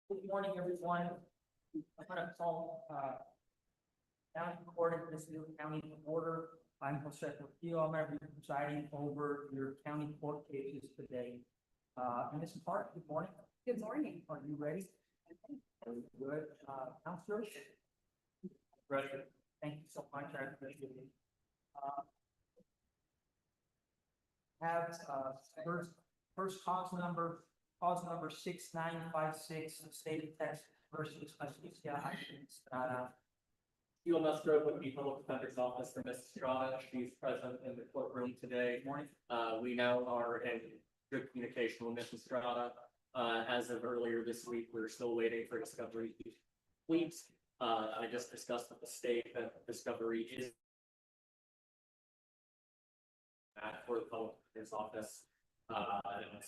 Good morning, everyone. I'm gonna call, County Court in Presidio County to order. I'm Jose Portillo. I'm gonna be presiding over your county court cases today. Ms. Park, good morning. Good morning. Are you ready? Very good. Counselor? Ready. Thank you so much. I appreciate it. Have, first cause number 6956, the state of Texas versus Patricia Estrada. Sheila Musgrove with the Public Defender's Office for Ms. Estrada. She's present in the courtroom today. Morning. We now are in good communication with Ms. Estrada. As of earlier this week, we're still waiting for discovery to be complete. I just discussed with the state that discovery is for the Public Defender's Office.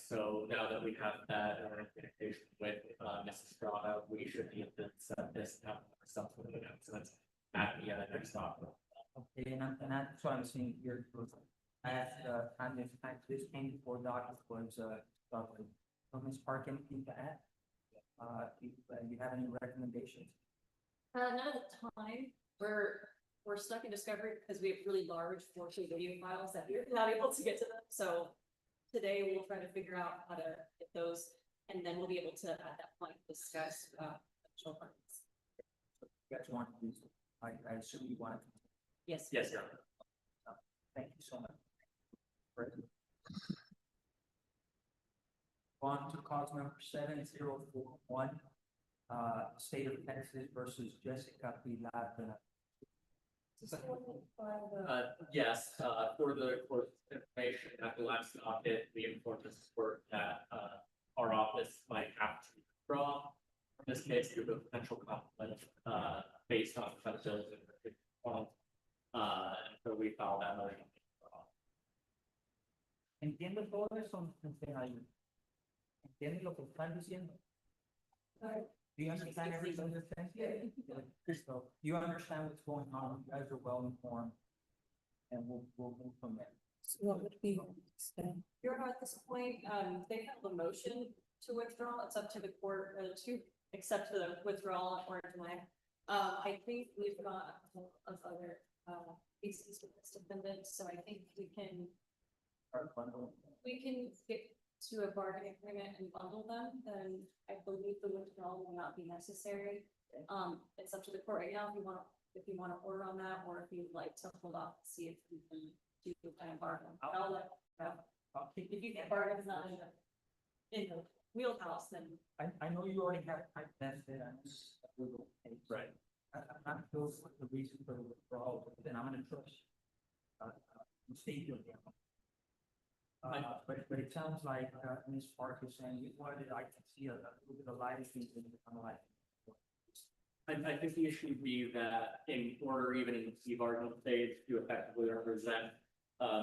So now that we have that and we're in communication with Ms. Estrada, we should be able to set this up for something announcements at the next document. Okay, and that's what I'm saying here. At time this came before docket was discovery. So Ms. Park, anything to add? Do you have any recommendations? Not at the time. We're stuck in discovery because we have really large 4K video files that we're not able to get to them. So today we'll try to figure out how to get those, and then we'll be able to at that point discuss potential funds. You guys want to use it? I assume you want to. Yes. Yes, sir. Thank you so much. Great. On to cause number 7041, state of Texas versus Jessica Pilar. Yes, for the information at the last docket, we informed the court that our office might have to withdraw from this case due to a potential conflict based on federal. So we filed that motion. Entiendo todo eso, entiende lo que están diciendo. Do you understand everything you're saying? So you understand what's going on. You guys are well informed, and we'll move from there. So what would be Your Honor, at this point, they have a motion to withdraw. It's up to the court to accept the withdrawal or deny. I think we've got a couple of other cases with this defendant, so I think we can get to a bargaining agreement and bundle them. Then I believe the withdrawal will not be necessary. It's up to the court right now if you want to order on that, or if you'd like to hold off and see if we can do the kind of bargain. If you think bargain is not in the wheelhouse, then I know you already have time vested on this legal case. Right. I'm not sure what the reason for the withdrawal, but then I'm gonna trust the state of the but it sounds like Ms. Park is saying, what did I can see a little bit of light in the light. I think the issue would be that in order, even in the plea bargaining stage, to effectively represent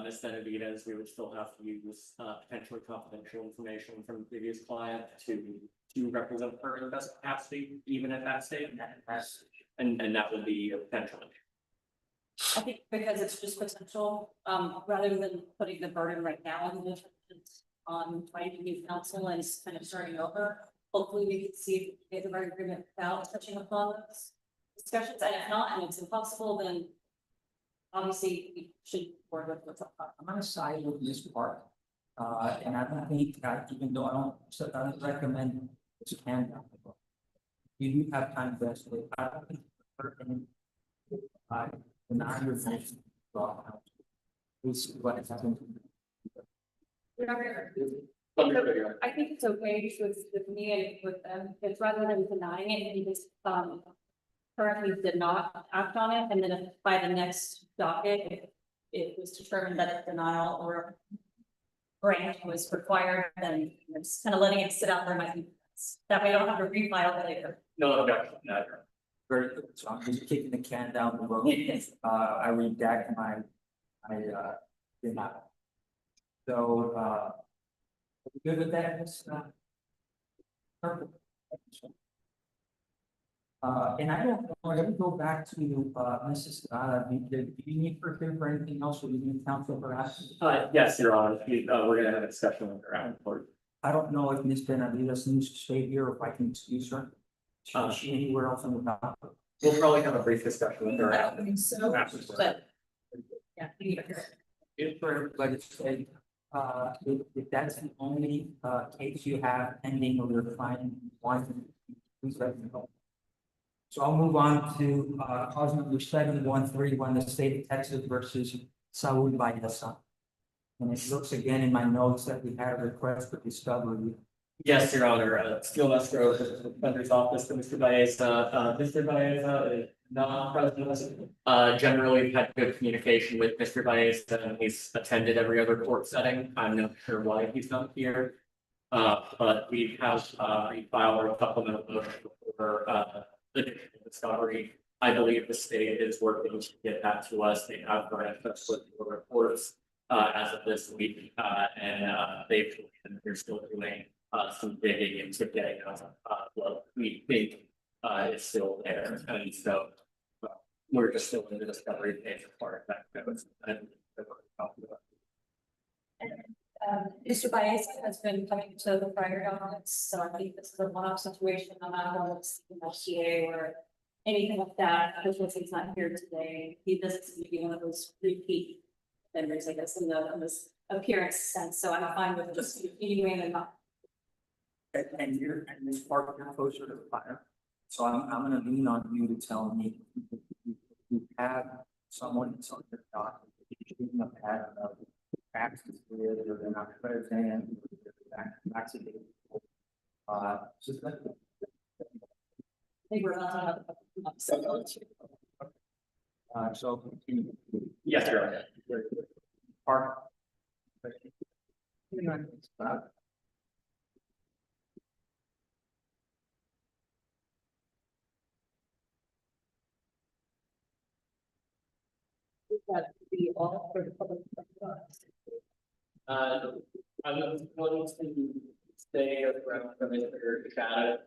Ms. Benavides, we would still have to use potentially confidential information from the previous client to represent her in the best capacity, even at that stage. And that would be a potential issue. I think because it's just potential, rather than putting the burden right now on finding new counsel and kind of starting over, hopefully we can see if we can get the right agreement without touching upon those discussions. And if not, and it's impossible, then obviously we should work with what's up. I'm gonna side with Ms. Park. And I don't think that even though I don't recommend this handout. You do have time vested. I don't think deny your motion. Please see what is happening. I think it's okay with me and with them. It's rather than denying it, he just currently did not act on it, and then if by the next docket, if it was determined that a denial or grant was required, then just kind of letting it sit out there might be best. That way I don't have to refile it later. No objection, never. Very good. So I'm just kicking the can down the road. I redact my denial. So good with that. Perfect. And I don't know, let me go back to Mrs. Do you need for anything else, or do you need counsel for us? Yes, Your Honor. We're gonna have a discussion with her afterward. I don't know if Ms. Benavides needs to stay here or if I can excuse her. Is she anywhere else on the docket? We'll probably have a brief discussion with her. I don't think so, but. Yeah. If for everybody to say, if that's the only, case you have pending or you're finding, please let me know. So I'll move on to, cause number 713, the state of Texas versus Saúl Baeza. And it looks again in my notes that we had a request for discovery. Yes, Your Honor, Steel Escrow, the Defender's Office for Mr. Baeza. Mr. Baeza is not present. Generally, we've had good communication with Mr. Baeza, and he's attended every other court setting. I'm not sure why he's not here. But we have, refiled a supplemental motion for, additional discovery. I believe the state is working to get that to us. They have granted us with the reports, as of this week, and they're still doing some digging into getting what we think is still there, and so we're just still in the discovery phase of part of that. And Mr. Baez has been coming to the prior documents, so I think this is a one-off situation, I'm not going to see FCA or anything like that, because he's not here today. This is going to be one of those repeat vendors, I guess, in this appearance sense, so I'm fine with just continuing and not. And this part, you're closer to the fire. So I'm gonna lean on you to tell me if you have someone that's on your dock, if you're shooting a pad of taxes with, or they're not present, or they're vaccinated. Just let them. I think we're not. So. Continue. yes, Your Honor. Park. That be all for the public. I'm going to stay around from Mr. Chad.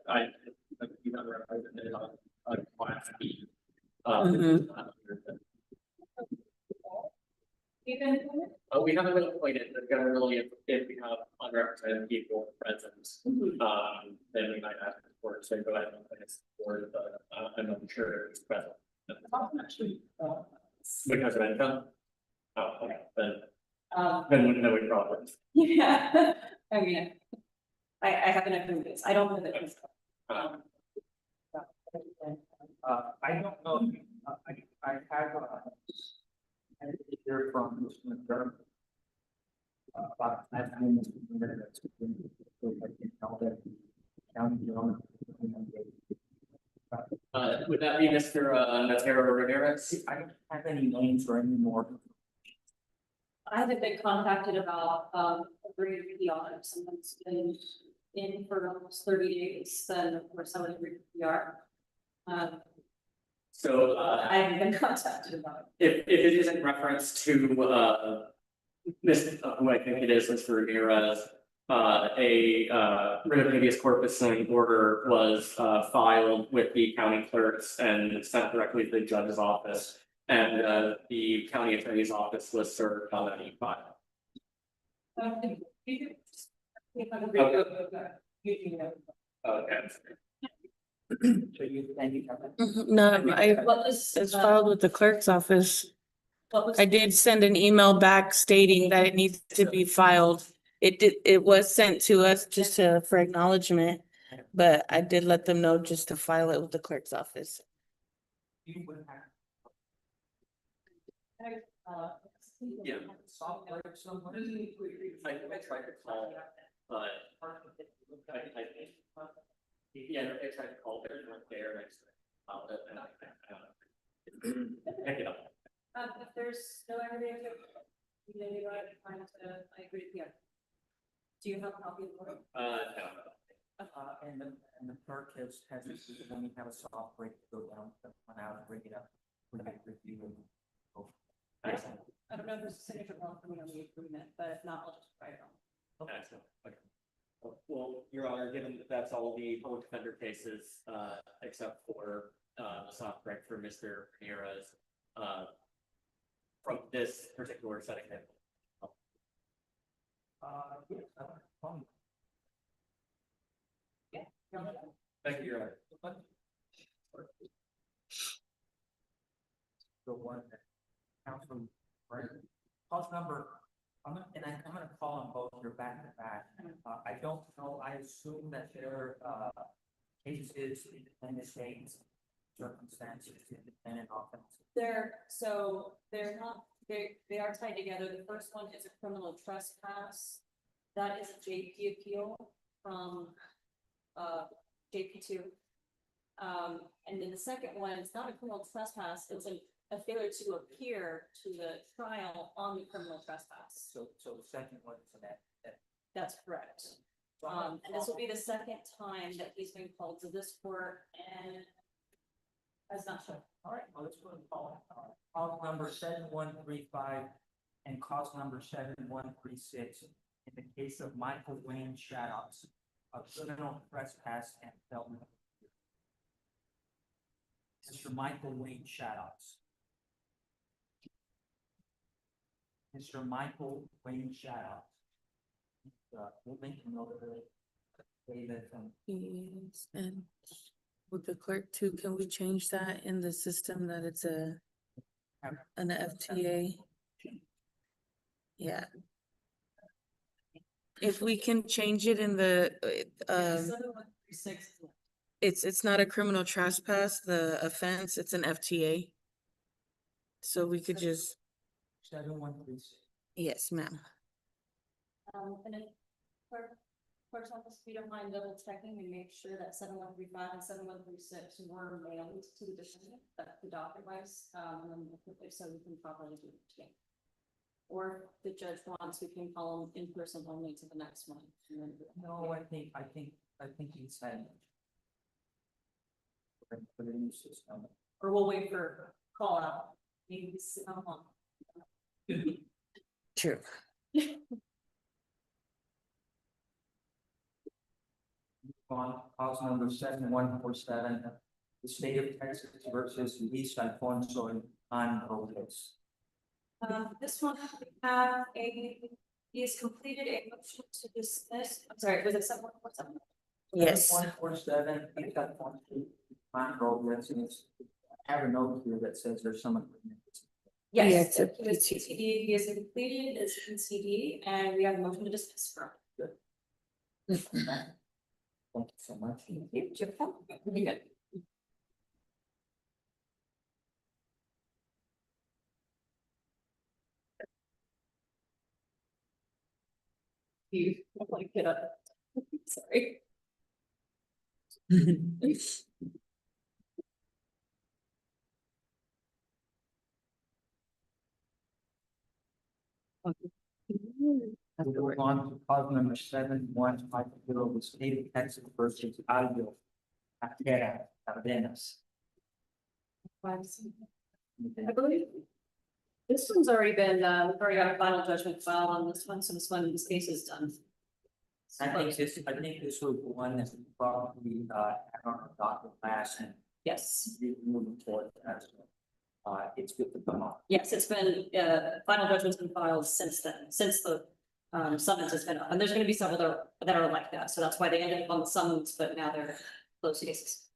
You know, represented on class B. Even. We haven't been appointed, but generally, if we have unrepresented people present, then we might have to support, so go ahead and appoint us for the, I'm not sure it's present. Because of income? Oh, okay, then no problems. Yeah, I mean, I haven't agreed this, I don't know that. I don't know, I have, I hear from Mr. McDermott. About that, that's been, so I can tell that the county government. Would that be Mr. Natero Ramirez? I don't have any names or any more. I haven't been contacted about, agreeing to PR, someone's been in for almost 30 days, then for someone agreed to PR. So, I haven't been contacted about if it is in reference to, who I think it is, Mr. Ramirez, a writ of habeas corpus and order was filed with the county clerks and sent directly to the judge's office. And the county attorney's office was served on that e-file. Okay. So you, and you have that. No, What was, it's filed with the clerk's office. what was? I did send an email back stating that it needs to be filed. It was sent to us just for acknowledgement, but I did let them know just to file it with the clerk's office. You would have. Yeah. Software, someone. I tried to call, but I think. Yeah, I tried to call, there's one there next to it. And I pick it up. If there's no evidence, you know, you're right, trying to, I agree, yeah. Do you have a copy of the order? No. And the clerk has when we have a soft break to go down, one out and bring it up. We're gonna review and go. Excellent. I don't know if there's a signature block for me on the agreement, but if not, I'll just write it on. Excellent. Okay. Well, Your Honor, given that that's all the public defender cases, except for the soft break for Mr. Ramirez, from this particular setting. Yes, Thank you, Your Honor. The one that Councilman Brandon, cause number, I'm gonna call on both your back to back. I don't know, I assume that there are, cases, independent states, circumstances, independent offenses. They're not, they are tied together. The first one is a criminal trespass. That is a JP appeal from, JP2. And then the second one, it's not a criminal trespass, it's a failure to appear to the trial on the criminal trespass. So the second one is that. That's correct. And this will be the second time that he's been called to this court and has not shown. All right, well, let's go and call it. Cause number 7135 and cause number 7136 in the case of Michael Wayne Shadows, a criminal trespass and felony. Mr. Michael Wayne Shadows. Mr. Michael Wayne Shadows. We'll make a note of it. David, Yes, and with the clerk too, can we change that in the system that it's an FTA? Yeah. If we can change it in the, 7136. it's not a criminal trespass, the offense, it's an FTA. So we could just, 7136. yes, ma'am. And then, clerk's office, if you don't mind double checking and make sure that 7135 and 7136 were mailed to the defendant, that the docket was, so we can properly do it again. Or if the judge wants, we can call them in person only to the next one. And then No, I think he said. We're gonna put it in the system. or we'll wait for call out. Maybe sit on one. True. On cause number 7147, the state of Texas versus Luis Alfonso and Lopez. This one, we have he has completed a motion to dismiss, I'm sorry, was it 7147? Yes. 7147, Luis Alfonso and Lopez, and I have a note here that says there's some agreement. Yeah, Yes, it's a he was PCD, he has completed his PCD, and we have a motion to dismiss from. Thank you so much. You like get up. Sorry. We'll move on to cause number 7150, the state of Texas versus Aldo Acera Cardenas. I believe. This one's already been, we've already got a final judgment filed on this one, so this case is done. I think this was the one that we probably had on our docket last and Yes, we moving forward as it's good to come up. yes, it's been, final judgment's been filed since then, since the summons has been up, and there's gonna be several that are like that, so that's why they ended up on the summons, but now they're closed cases.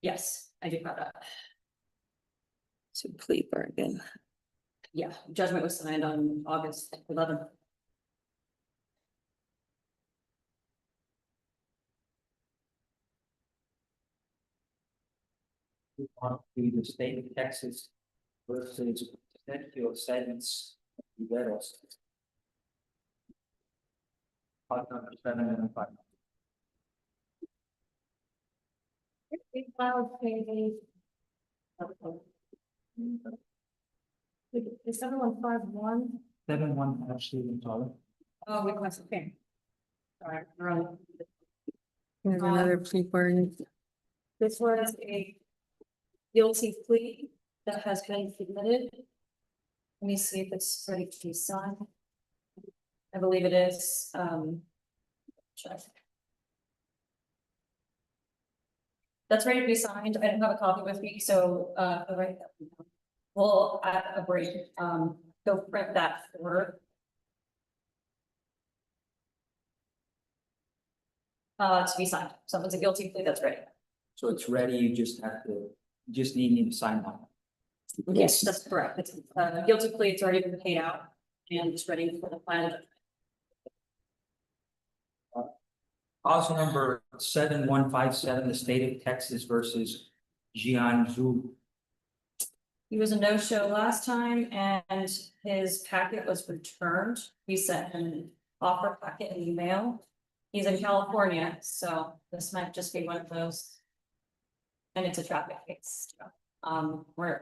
Yes, I do have that. To plea bargain. Yeah, judgment was signed on August 11th. We want to the state of Texas versus Presidio sentence. Riveros. Cause number 705. We filed a. Is 7151? 71 actually, sorry. Oh, we must, okay. Sorry, wrong. There's another plea bargain. This was a guilty plea that has been submitted. Let me see if it's ready to be signed. I believe it is, check. That's ready to be signed. I don't have a copy with me, so, I'll write that. We'll, at a break, go print that for. to be signed. So if it's a guilty plea, that's ready. So it's ready, you just have to, you just need me to sign that. Yes, that's correct. It's a guilty plea, it's already been paid out and it's ready for the final. Cause number 7157, the state of Texas versus Jian Zhu. He was a no-show last time and his packet was returned. We sent him an offer packet in email. He's in California, so this might just be one of those. And it's a traffic case. We're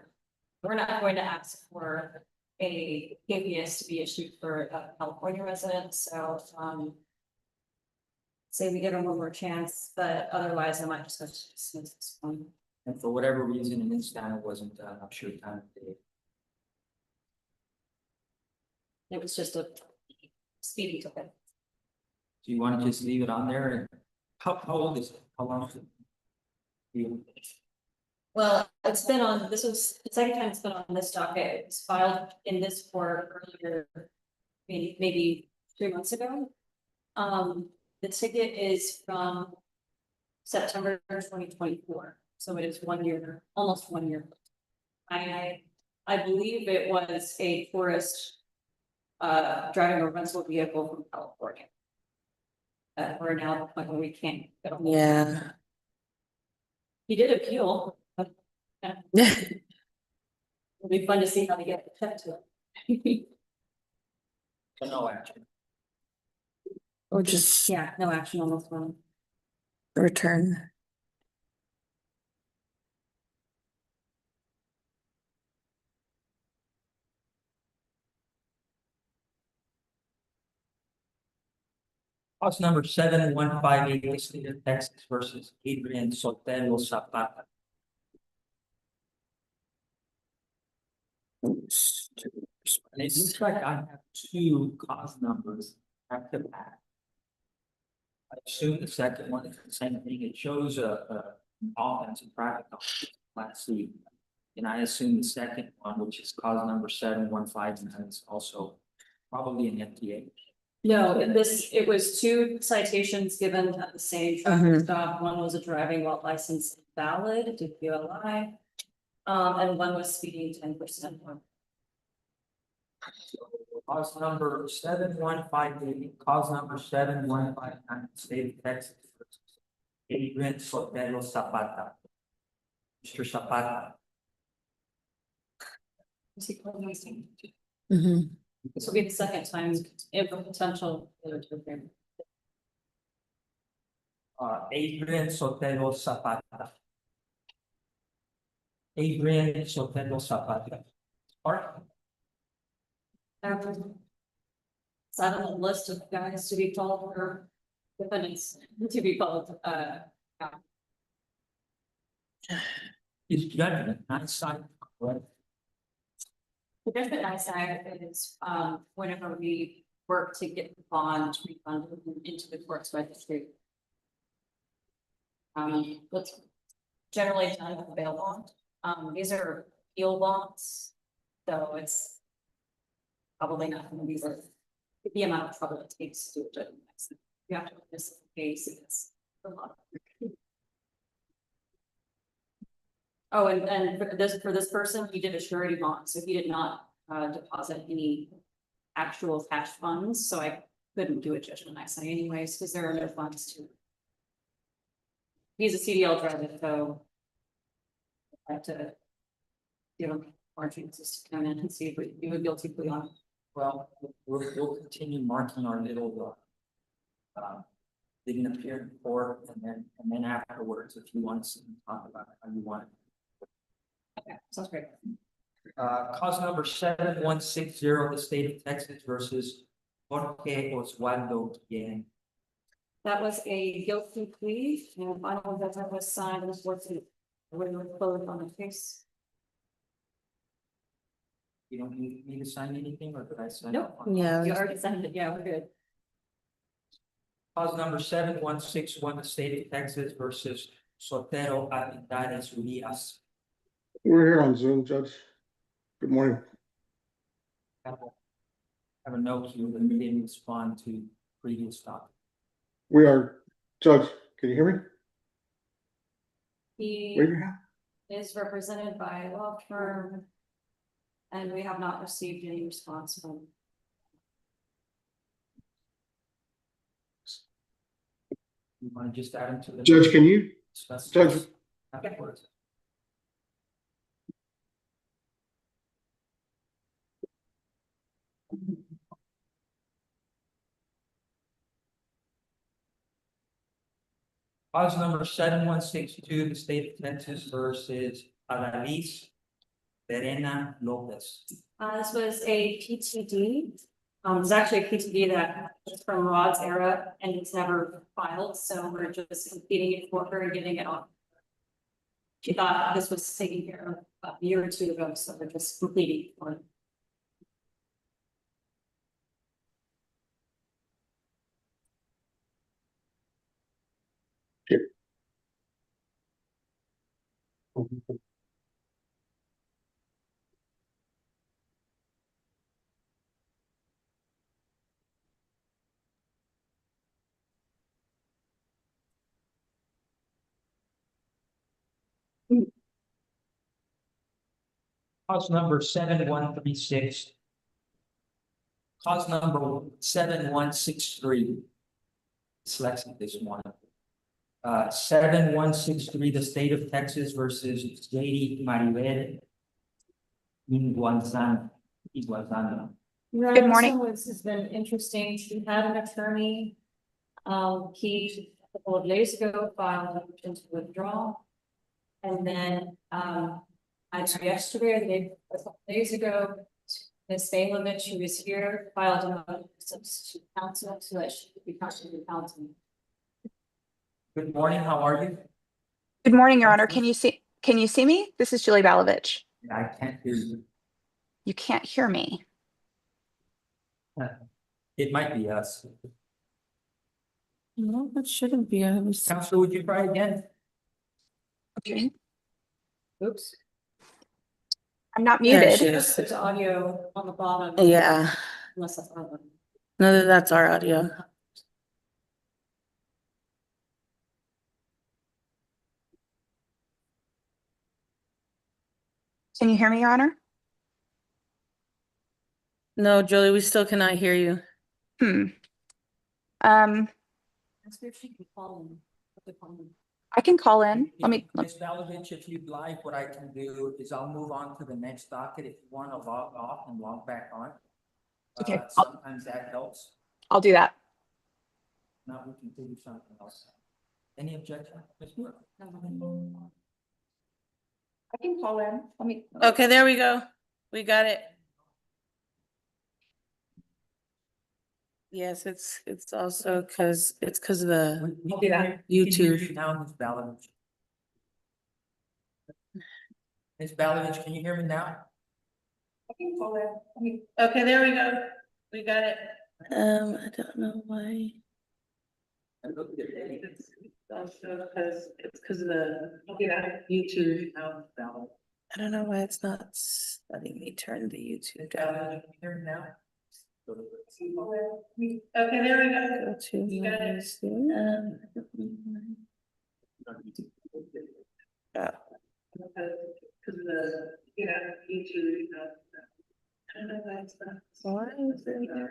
not going to ask for a KPS to be issued for a California resident, so, say we give him one more chance, but otherwise I might just go to dismiss this one. And for whatever reason, in this town, it wasn't done, I'm sure time of day. It was just a speeding ticket. Do you want to just leave it on there? And how old is it? How long is it? Well, it's been on, this was the second time it's been on this docket. It was filed in this court earlier, maybe 3 months ago. The ticket is from September 2024, so it is 1 year, almost 1 year. I believe it was a tourist driving a rental vehicle from California. We're now at the point where we can't. get a hold of him. Yeah. He did appeal. It'll be fun to see how they get the check to it. So no action. Or just Yeah, no action on this one. return. Cause number 7158, the state of Texas versus Adrian Sotelo Zapata. And it looks like I have two cause numbers back to back. I assume the second one is the same thing. It shows a offensive traffic last week. And I assume the second one, which is cause number 7159, is also probably an FTA. No, it was 2 citations given at the same traffic stop. One was a driving while license valid, DPLI. And one was speeding 10% more. Cause number 7158, cause number 7159, state of Texas. Adrian Sotelo Zapata. Mr. Zapata. Is he calling my name? Mhm. This will be the second time if a potential failure to appear. Adrian Sotelo Zapata. Adrian Sotelo Zapata. Alright. It's not on the list of guys to be called or defendants to be called, His judgment, not signed, correct? the judgment I say is, whenever we work to get the bond refunded into the court's registry. That's generally done with a bail bond. These are appeal bonds, so it's probably not gonna be worth the amount of trouble it takes to do a judgment. You have to miss the case, it's a lot. Oh, and for this person, he did a surety bond, so he did not deposit any actual cash funds, so I couldn't do a judgment I say anyways, because there are no funds to. He's a CDL driver, so. I have to. Give him more chances to come in and see if we do a guilty plea on. Well, we'll continue marking our little, didn't appear in court, and then afterwards, if you want to talk about it, how you want it. Okay, sounds great. Cause number 7160, the state of Texas versus Jorge Oswaldo Guillen. That was a guilty plea, and final judgment was signed and was when we were closed on the case. You don't need me to sign anything, or did I sign? Nope. Yeah. You already signed it, yeah, we're good. Cause number 7161, the state of Texas versus Sotero Armendariz Urias. We're here on Zoom, Judge. Good morning. Have a note here that we didn't respond to previous topic. We are Judge, can you hear me? He Wave your hand. is represented by a law firm. And we have not received any response from. You want to just add them to the. Judge, can you? Discuss Judge. this afterwards. Cause number 7162, the state of Texas versus Adalys Verena Lopez. This was a PTD. It's actually a PTD that is from Rod's era and it's never filed, so we're just completing it for her and getting it on. She thought this was taken care of a year or two ago, so we're just completing it for her. Cause number 7136. Cause number 7163. Dyslexic this morning. 7163, the state of Texas versus JD Maribel Iguazana. Good morning. This has been interesting. She had an attorney. He a couple of days ago filed a motion to withdraw. And then, yesterday, or the day, a couple of days ago, Ms. Bailovich, who was here, filed a motion to substitute counsel so that she could be constituted counsel. Good morning, how are you? Good morning, Your Honor. Can you see me? This is Julie Balovich. I can't hear you. You can't hear me. It might be us. No, that shouldn't be. I was. Counselor, would you try again? Okay. Oops. I'm not There she muted. is. There's audio on the bottom. Yeah, Unless that's on. no, that's our audio. Can you hear me, Your Honor? No, Julie, we still cannot hear you. Ask her if she can call him. I can call in. Ms. Balovich, if you'd like, what I can do is I'll move on to the next docket if you want to log off and log back on. Okay. Sometimes that helps. I'll do that. Now we can do something else. Any objection? Ms. Moore? I can call in. Okay, there we go. We got it. Yes, it's also because of the We can hear YouTube. you now, Ms. Balovich. Ms. Balovich, can you hear me now? I can call in. Okay, there we go. We got it. I don't know why. It's also because of the YouTube. I don't know why it's not letting me turn the YouTube down. Balovich, can you hear me now? Okay, there we go. Go to YouTube. Because of the YouTube. I don't know why it's not. Why is it not?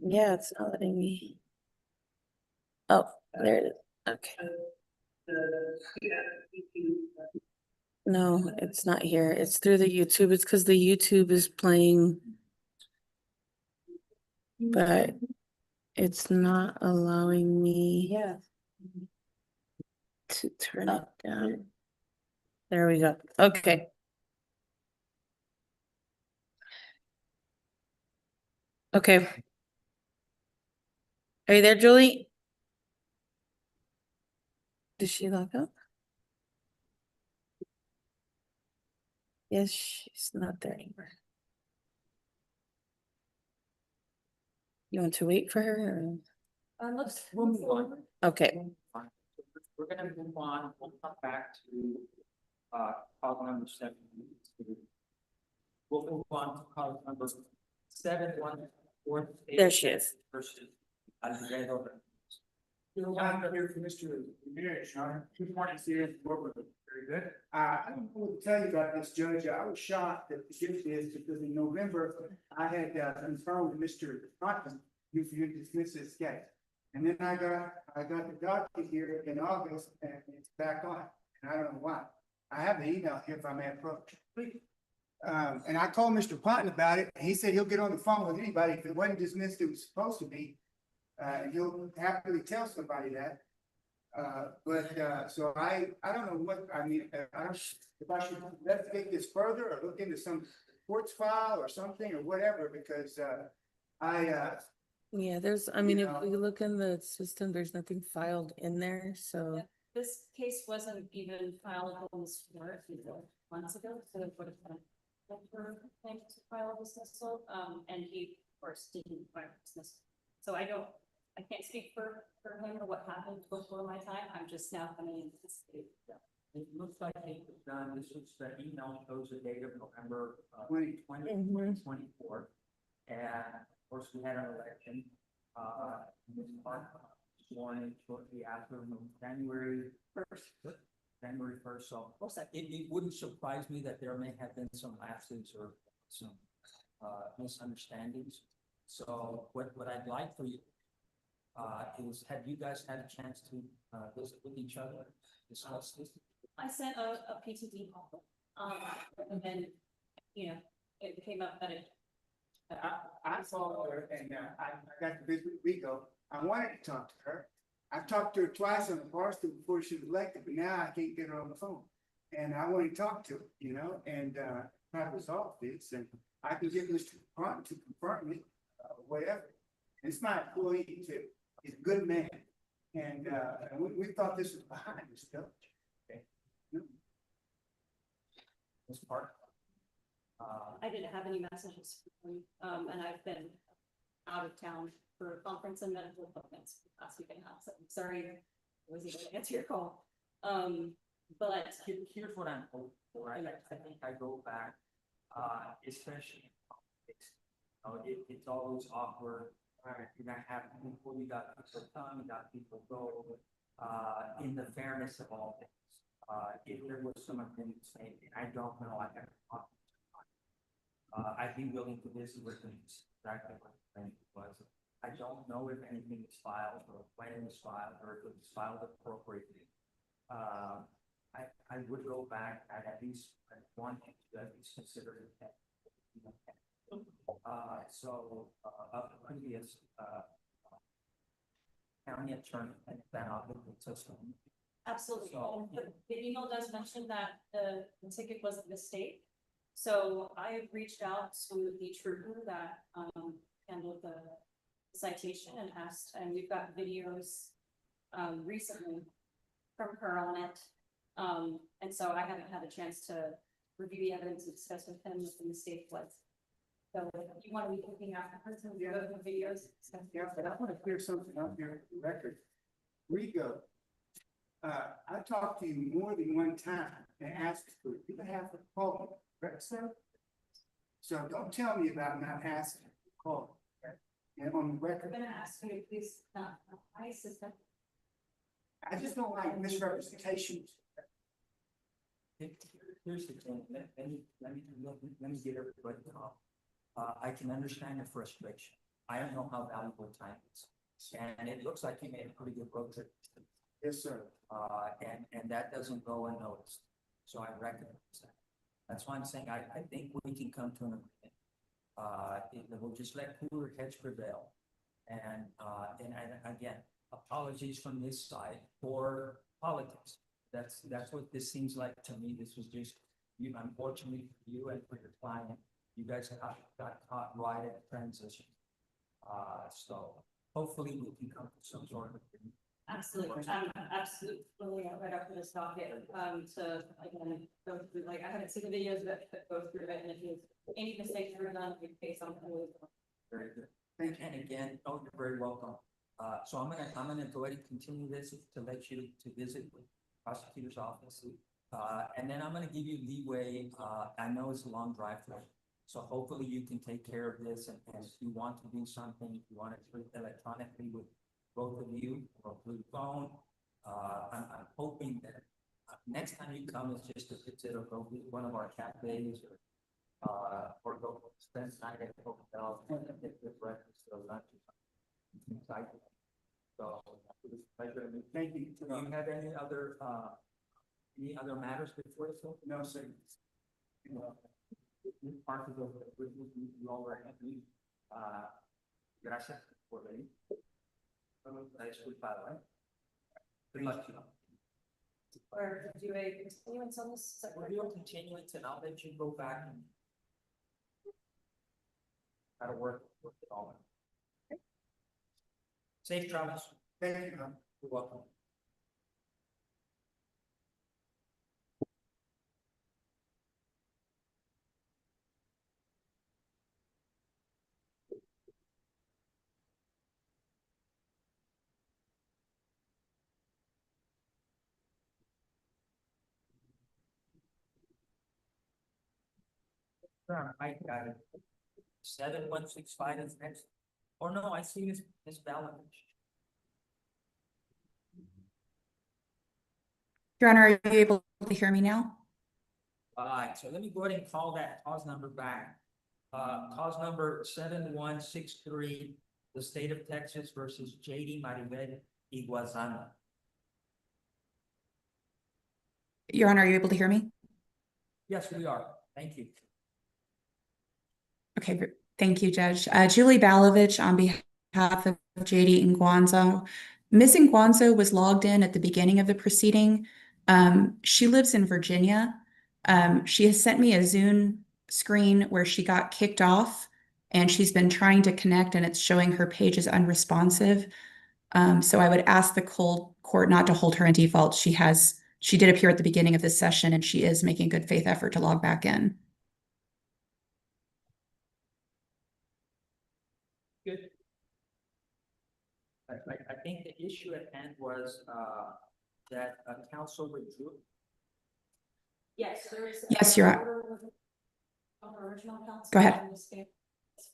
Yeah, it's not letting me. Oh, there it is. Okay. No, it's not here. It's through the YouTube. It's because the YouTube is playing. But it's not allowing me to turn it down. There we go. Okay. Okay. Are you there, Julie? Did she log up? Yes, she's not there anymore. You want to wait for her? We'll move on. Okay. We're gonna move on. We'll come back to call number 7. We'll move on to call number 714. There she is. Versus Alfredo. I'm here for Mr. Ramirez, Your Honor. Good morning, City Board. Very good. I don't know what to tell you about this, Judge. I was shocked that the gift is because in November, I had confirmed with Mr. Hopkins, you for you to dismiss this case. And then I got the document here in August and it's back on, and I don't know why. I have the email here if I may approach. And I called Mr. Ponton about it. He said he'll get on the phone with anybody. If it wasn't dismissed, it was supposed to be. And he'll happily tell somebody that. So I don't know what, I mean, I don't, if I should investigate this further or look into some courts file or something or whatever, because, Yeah, there's, I mean, if we look in the system, there's nothing filed in there, so. Yeah. This case wasn't even filed on this court months ago, so it would have been for him to file a dismissal, and he, of course, didn't file a dismissal. So I can't speak for him or what happened before my time, I'm just now coming into this state. It looks like it was done, this was the email shows the date of November 2024. And of course, we had an election, Ms. Park sworn in shortly after January 1st, so it wouldn't surprise me that there may have been some lapses or some misunderstandings. So what I'd like for you is, have you guys had a chance to visit with each other, discuss this? I sent a PTD call, and then, it came up that it. I saw her and I got to visit with Rico. I wanted to talk to her. I've talked to her twice on the bar stool before she was elected, but now I can't get her on the phone. And I want to talk to her, and try to resolve this. And I can get Mr. Ponton to confirm it, whatever. It's my employee too. He's a good man. And we thought this was behind us, village. Okay. Ms. Park? I didn't have any messages from him, and I've been out of town for a conference and medical appointments last week and a half, so I'm sorry I wasn't able to answer your call. But Here's what I'm hoping for. I think I go back, especially in politics. It's always awkward. You're gonna have people, you got people come, you got people go. In the fairness of all things, if there was some opinions made, I don't know, I haven't talked. I'd be willing to visit with them exactly what the thing was. I don't know if anything is filed or when it was filed or if it was filed appropriately. I would go back at least one to at least consider it. Of the previous county attorney and then I'll look at system. absolutely, So- the email does mention that the ticket was a mistake. So I have reached out to the trooper that handled the citation and asked, and we've got videos recently from her on it. And so I haven't had a chance to review the evidence and discuss with him what the mistake was. So if you want to be looking afterwards and go to the videos. Yeah, but I want to clear something up here for the record. Rico, I talked to you more than one time and asked for you to have a call, correct, sir? So don't tell me about not asking for a call. Okay? And on the I'm record, gonna ask you to please, my assistant. I just don't like misrepresentations. Here's the thing, let me get everybody off. I can understand your frustration. I don't know how valuable time is. And it looks like you made a pretty good road trip. Yes, sir. And that doesn't go unnoticed. So I recognize that. That's why I'm saying I think we can come to an agreement. We'll just let cooler heads prevail. And again, apologies from this side for politics. That's what this seems like to me. This was just, unfortunately for you and for your client, you guys got caught right at the transition. So hopefully we can come to some sort of agreement. Absolutely, I'm absolutely right after this docket, to, again, go through, like, I haven't seen the videos that go through it, and if you, any mistakes were done, we face on. Very good. And again, oh, you're very welcome. So I'm gonna go ahead and continue this to let you to visit with prosecutor's office. And then I'm gonna give you leeway. I know it's a long drive for you. So hopefully you can take care of this, and if you want to do something, if you want to do it electronically with both of you or through phone, I'm hoping that next time you come, it's just to consider go to one of our cafes or go spend the night at the hotel, and get the breakfast or lunch or something. So, it was a pleasure. Thank you. Do you have any other matters before this? No, sir. Part of the, you already, gracias por venir. La disculpada, Pretty much, Or do a continuance on this? We'll continue it, and I'll let you go back and how to work it all. Safe travels. Thank you. You're welcome. I got it. 7165 is next. Or no, I see Miss Ballard. Your Honor, are you able to hear me now? Alright, so let me go ahead and call that cause number back. Cause number 7163, the state of Texas versus JD Maribel Iguazana. Your Honor, are you able to hear me? Yes, we are. Thank you. Okay, thank you, Judge. Julie Balovich on behalf of JD Nguanzo. Ms. Nguanzo was logged in at the beginning of the proceeding. She lives in Virginia. She has sent me a Zoom screen where she got kicked off, and she's been trying to connect, and it's showing her page is unresponsive. So I would ask the court not to hold her in default. She did appear at the beginning of this session, and she is making a good faith effort to log back in. Good. I think the issue at hand was, that council withdrew. Yes, there is. Yes, you're right. On the original council. Go ahead.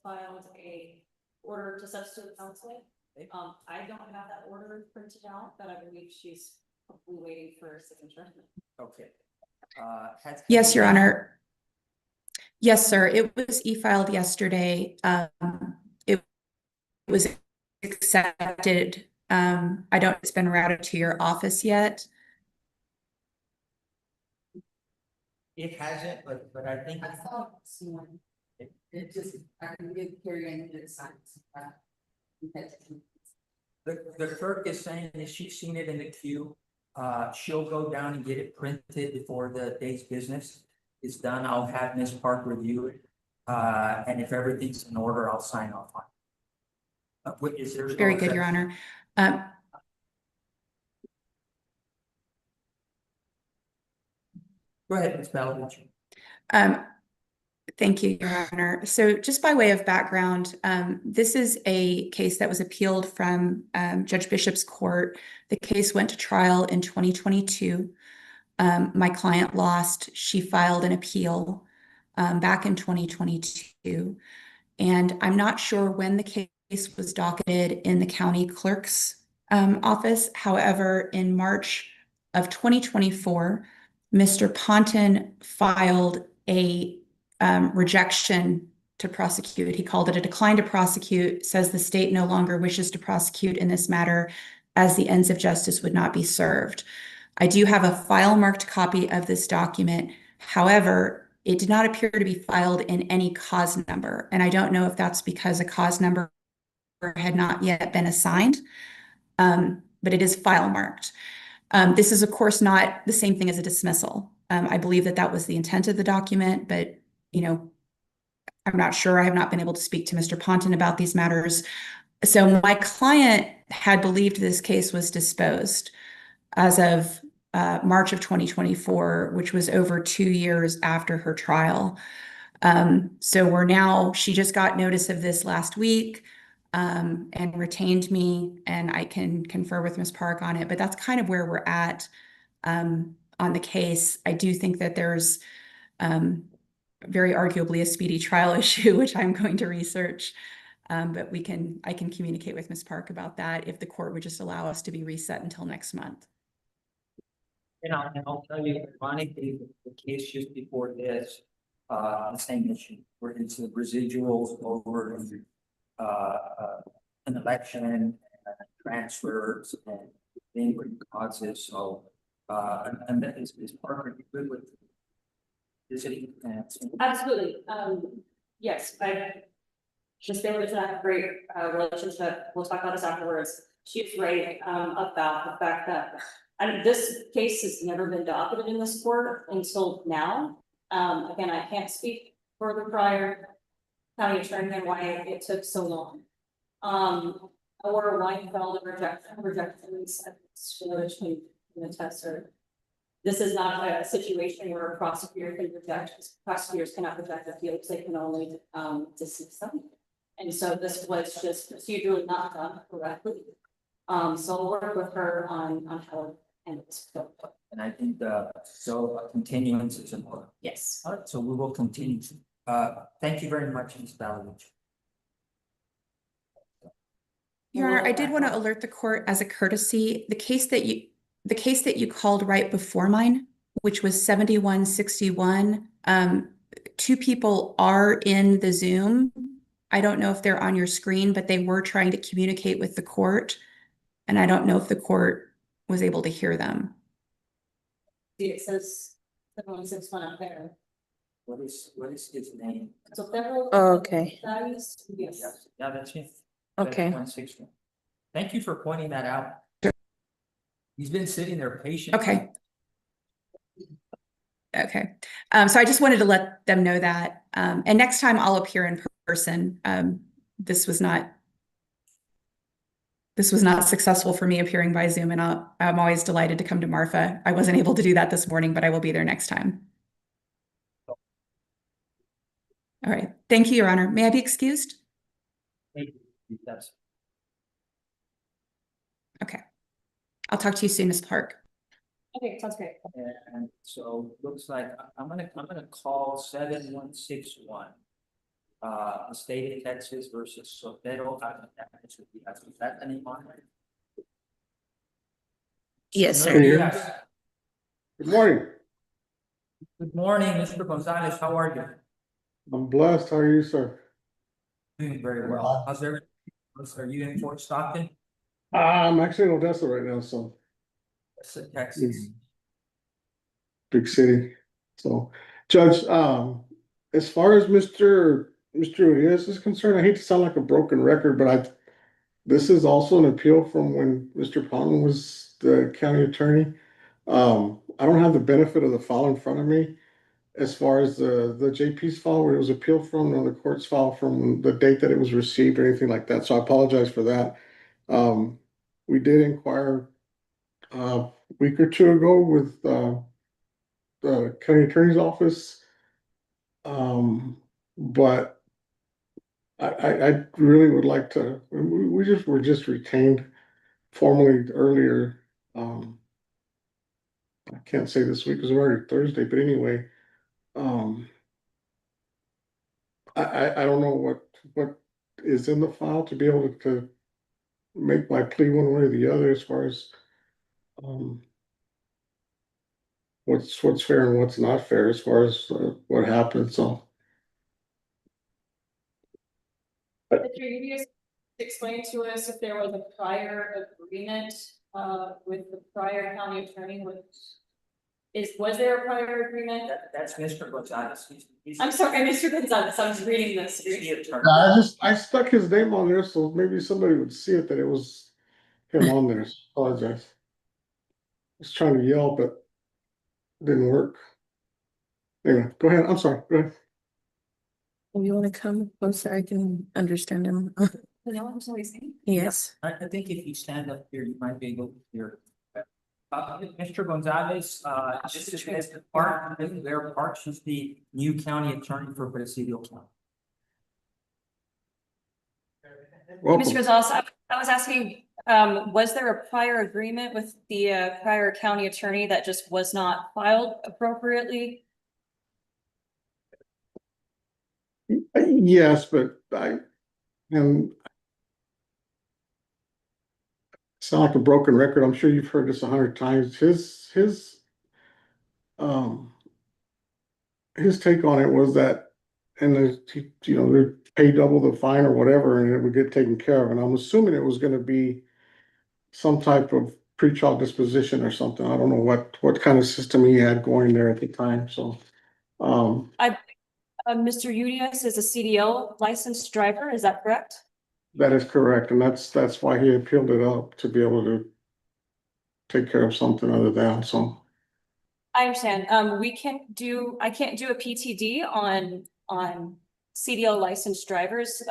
Filed a order to substitute counsel. I don't have that order printed out, but I believe she's probably waiting for a signature. Okay. Yes, Your Honor. Yes, sir. It was e-filed yesterday. It was accepted. I don't, it's been routed to your office yet. It hasn't, but I think. I saw it just, I can get carried into the science. The clerk is saying that she's seen it in the queue. She'll go down and get it printed before the day's business is done. I'll have Ms. Park review it. And if everything's in order, I'll sign off on it. Is there? Very good, Your Honor. Go ahead, Ms. Balovich. Thank you, Your Honor. So just by way of background, this is a case that was appealed from Judge Bishop's court. The case went to trial in 2022. My client lost. She filed an appeal back in 2022. And I'm not sure when the case was docketed in the county clerk's office. However, in March of 2024, Mr. Ponton filed a rejection to prosecute. He called it a decline to prosecute, says the state no longer wishes to prosecute in this matter as the ends of justice would not be served. I do have a file marked copy of this document. However, it did not appear to be filed in any cause number. And I don't know if that's because a cause number had not yet been assigned, but it is file marked. This is, of course, not the same thing as a dismissal. I believe that that was the intent of the document, but, you know, I'm not sure. I have not been able to speak to Mr. Ponton about these matters. So my client had believed this case was disposed as of March of 2024, which was over 2 years after her trial. So she just got notice of this last week and retained me, and I can confer with Ms. Park on it, but that's kind of where we're at on the case. I do think that there's very arguably a speedy trial issue, which I'm going to research. But I can communicate with Ms. Park about that if the court would just allow us to be reset until next month. And I'll tell you, ironically, the case just before this, the same issue, where it's the residuals over, an election, transfers, and neighboring causes, so, and that is Parker good with visiting and. Absolutely, yes, just there was that great, relationship, we'll talk about this afterwards. She's right, about the fact that, this case has never been docketed in this court until now. Again, I can't speak for the prior county attorney and why it took so long. Or why you filed a rejections, which can attest to. This is not a situation where a prosecutor can reject, prosecutors cannot reject appeals, they can only, dismiss them. And so this was just procedurally not done correctly. So I'll work with her on how, and it's. And I think, so a continuance is important. Yes. All right, so we will continue. Thank you very much, Ms. Balovich. Your Honor, I did want to alert the court as a courtesy, the case that you called right before mine, which was 7161. Two people are in the Zoom. I don't know if they're on your screen, but they were trying to communicate with the court. And I don't know if the court was able to hear them. See, it says 7161 up there. What is his name? So federal. Oh, okay. Values, yes. Yeah, that's it. Okay. 161. Thank you for pointing that out. He's been sitting there patiently. Okay. Okay. So I just wanted to let them know that. And next time I'll appear in person. This was not successful for me appearing by Zoom, and I'm always delighted to come to Marfa. I wasn't able to do that this morning, but I will be there next time. All right. Thank you, Your Honor. May I be excused? Thank you. That's Okay. I'll talk to you soon, Ms. Park. Okay, sounds great. And so looks like I'm gonna call 7161. The state of Texas versus Sotero. Is that the name on it? Yes, Can sir. you hear me? Yes. Good morning. Good morning, Mr. Gonzalez. How are you? I'm blessed. How are you, sir? Doing very well. How's everything? Are you in Fort Stockton? I'm actually in Odessa right now, so Texas. big city. So, Judge, as far as Mr. Urias is concerned, I hate to sound like a broken record, but this is also an appeal from when Mr. Palmer was the county attorney. I don't have the benefit of the file in front of me as far as the JP's file where it was appealed from, or the court's file from the date that it was received or anything like that. So I apologize for that. We did inquire a week or two ago with the county attorney's office. But I really would like to, we were just retained formally earlier. I can't say this week because it's already Thursday, but anyway, I don't know what is in the file to be able to make my plea one way or the other as far as what's fair and what's not fair as far as what happened. So Mr. Udius, explain to us if there was a prior agreement with the prior county attorney was there a prior agreement? That's Mr. Gonzalez. I'm sorry, Mr. Gonzalez, I'm just reading this. He's the attorney. I stuck his name on there so maybe somebody would see it that it was him on there. So I apologize. I was trying to yell, but it didn't work. Anyway, go ahead. I'm sorry. Go ahead. If you want to come closer, I can understand him. You know what I'm sorry saying? Yes. I think if you stand up here, you might be able to hear. Mr. Gonzalez, this is Mr. Park, Mayor Park, she's the new county attorney for Presidio County. Welcome. Mr. Gonzalez, I was asking, was there a prior agreement with the prior county attorney that just was not filed appropriately? Yes, but and sound like a broken record. I'm sure you've heard this 100 times. Um, his take on it was that, and they pay double the fine or whatever, and it would get taken care of. And I'm assuming it was gonna be some type of pretrial disposition or something. I don't know what kind of system he had going there at the time, so. Mr. Udias is a CDL licensed driver, is that correct? That is correct, and that's why he appealed it up, to be able to take care of something other than, so. I understand. I can't do a PTD on CDL licensed drivers,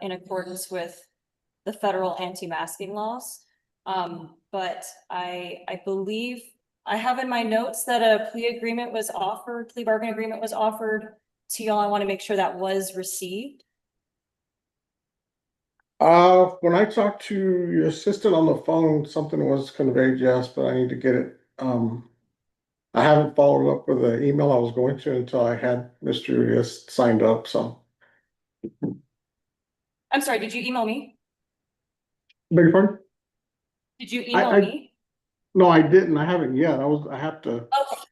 in accordance with the federal anti-masking laws. But I believe I have in my notes that a plea bargain agreement was offered to y'all. I want to make sure that was received. When I talked to your assistant on the phone, something was conveyed, yes, but I need to get it. I haven't followed up with the email I was going to until I had Mr. Urias signed up, so. I'm sorry, did you email me? Beg your pardon? Did you email I- me? No, I didn't. I haven't yet. I have to, Okay,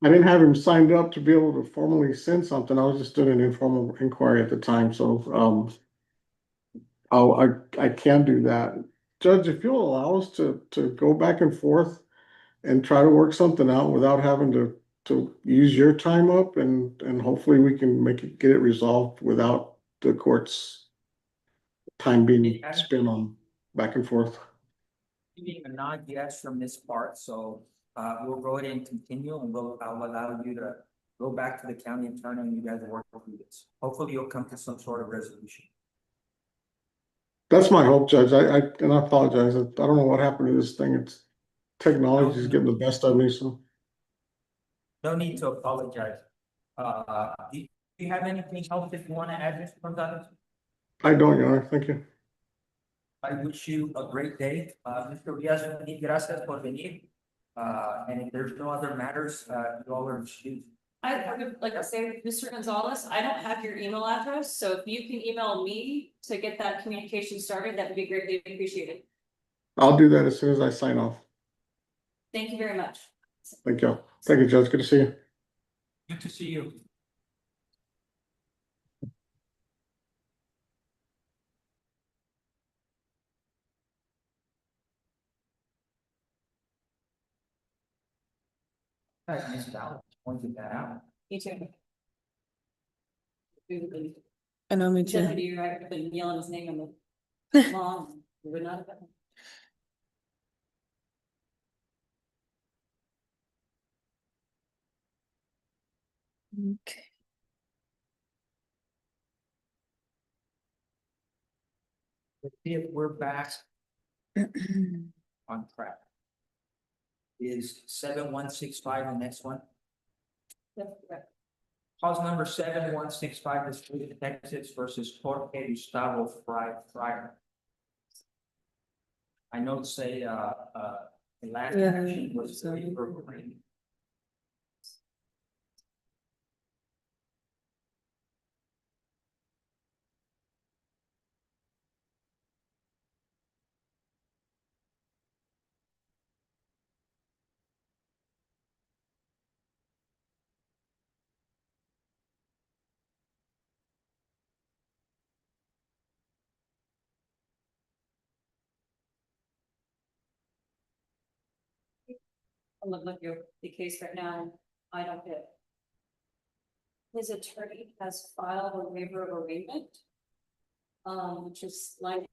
I didn't have him signed up to be able to formally send something. I was just doing an informal inquiry at the time, so, I can do that. Judge, if you'll allow us to go back and forth and try to work something out without having to use your time up, and hopefully we can get it resolved without the court's time being spent on back and forth. Giving a nod yes from this part, so we'll go ahead and continue, and I'll allow you to go back to the county attorney and you guys will work through this. Hopefully you'll come to some sort of resolution. That's my hope, Judge. And I apologize. I don't know what happened to this thing. Technology is getting the best of me, so. No need to apologize. Do you have anything else that you want to add, Mr. Gonzalez? I don't, Your Honor. Thank you. I wish you a great day. Mr. Diaz, gracias por venir. And if there's no other matters, you all are excused. I would like to say, Mr. Gonzalez, I don't have your email address, so if you can email me to get that communication started, that would be greatly appreciated. I'll do that as soon as I sign off. Thank you very much. Thank you. Thank you, Judge. Good to see you. Good to see you. I missed out, pointed that out. You too. I know, me too. Deputy, right, I've been yelling his name in the long, we would not have. Okay. Let's see if we're back on track. Is 7165 the next one? That's correct. Cause number 7165 is Street of Texas versus Jorge Gustavo Fryer. I know to say, the last Yeah, action was sorry. rain. I'm looking at the case right now, I don't get. His attorney has filed a waiver of arraignment. Which is line,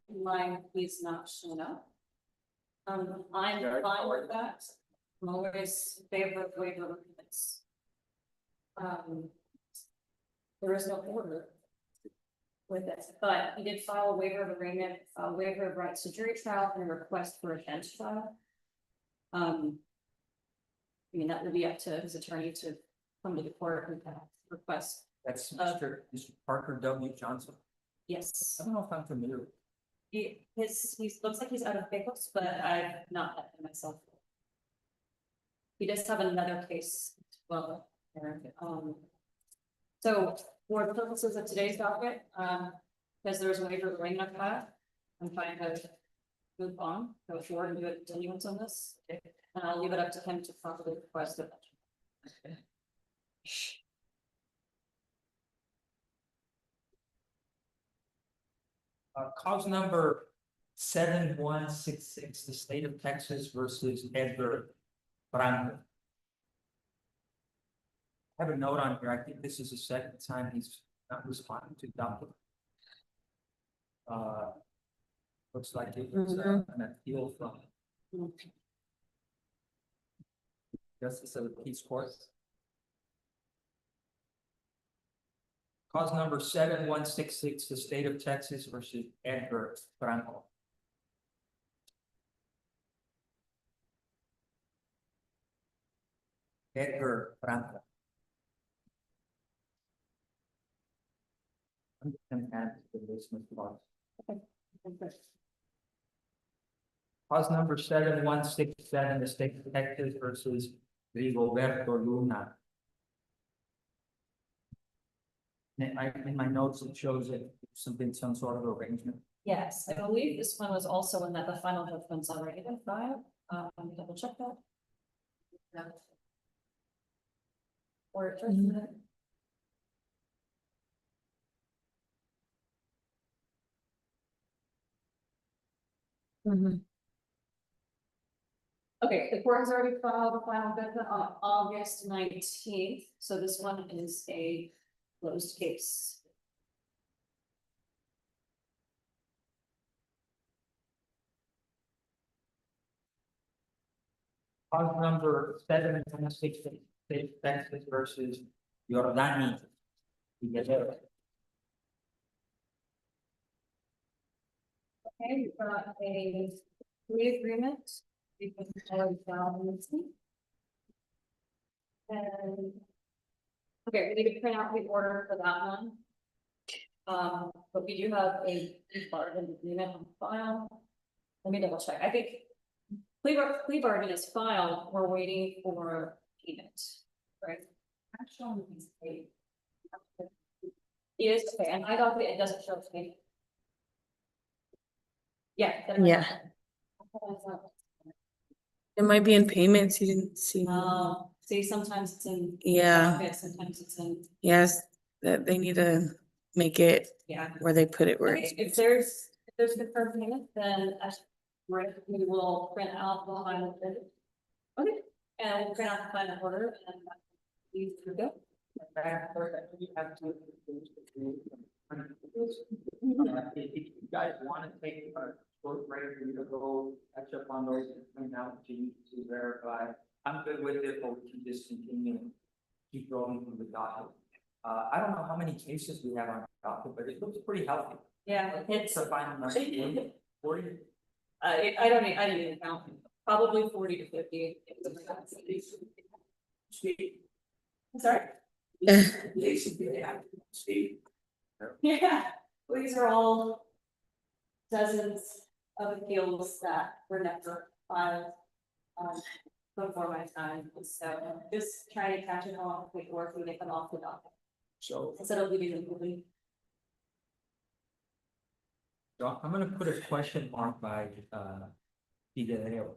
he's not shown up. I'm fine with that. I'm always in favor of waiver of arraignments. There is no order with it, but he did file a waiver of arraignment, a waiver of rights to jury trial, and a request for a bench trial. I mean, that would be up to his attorney to come to the court and request. That's Mr. Parker W. Johnson. Yes. I don't know if I'm familiar with. He looks like he's out of Pecos, but I've not met him myself. He does have another case, well, so For the purposes of today's docket, because there's a waiver of rain of that, I'm trying to move on, go forward and do a continuance on this. And I'll leave it up to him to properly request it. Cause number 7166, the state of Texas versus Edgar Branco. I have a note on here. I think this is the second time he's not responding to document. Looks like it was an appeal from Justice of the Peace Court. Cause number 7166, the state of Texas versus Edgar Branco. Edgar Branco. I'm gonna add to the list, Mr. Boss. Cause number 7167, the state of Texas versus Rigoberto Luna. In my notes, it shows that some sort of arrangement. Yes, I believe this one was also in that the final judgment's already been filed. Let me double check that. No. Or it Okay, the court has already filed the final judgment on August 19th, so this one is a closed case. Cause number 7166, state of Texas versus Jordani. Okay, we've got a plea agreement. Between Howard and And. Okay, we need to print out the order for that one. But we do have a bargain agreement on file. Let me double check. I think plea bargain is filed. We're waiting for payment, right? Actually, he's paid. It is okay, and I got it doesn't show to me. Yeah. Yeah. It might be in payments, you didn't see. See, sometimes it's in. Yeah. docket, sometimes it's in, Yes, that they need to make it yeah. where they put it where Okay, it's. if there's confirmed payment, then we will print out the final bid. Okay, and we'll print out the final order and you can go. If you guys want to take a short break for you to go catch up on those and print out to verify, I'm good with it, or we can just continue and keep rolling through the docket. I don't know how many cases we have on the docket, but it looks pretty healthy. Yeah, It's a final number. 40. I don't even count, probably 40 to 50. Sorry. Yeah, these are all dozens of appeals that were never filed before my time, so just trying to catch it all before we get them off the docket. So Instead of leaving them moving. I'm gonna put a question mark by Figueredo.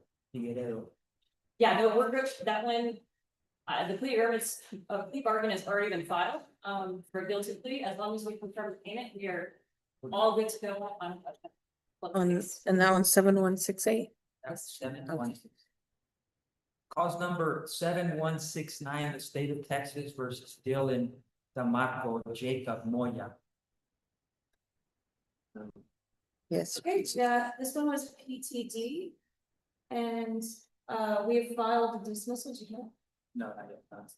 Yeah, no, we're good, that one. The plea bargain has already been filed, for guilty plea, as long as we confirm the payment, we are all good to go on. And that one's 7168. That's 7166. Cause number 7169, the state of Texas versus Dylan DeMarco Jacob Moya. Yes. Okay, yeah, this one was PTD. And we have filed a dismissal, do you know? No, I don't.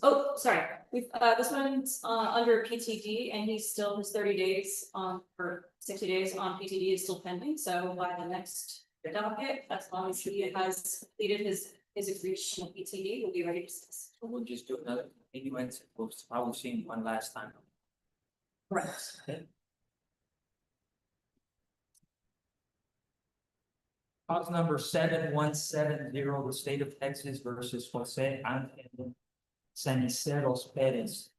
Oh, sorry, we've this one's under PTD and he's still his 30 days for 60 days on PTD is still pending, so by the next docket, as long as he has completed his agreement with PTD, we'll be ready to discuss. So we'll just do another continuance. We'll probably see him one last time. Correct. Okay. Cause number 7170, the state of Texas versus Jose Angel Saniceros Perez.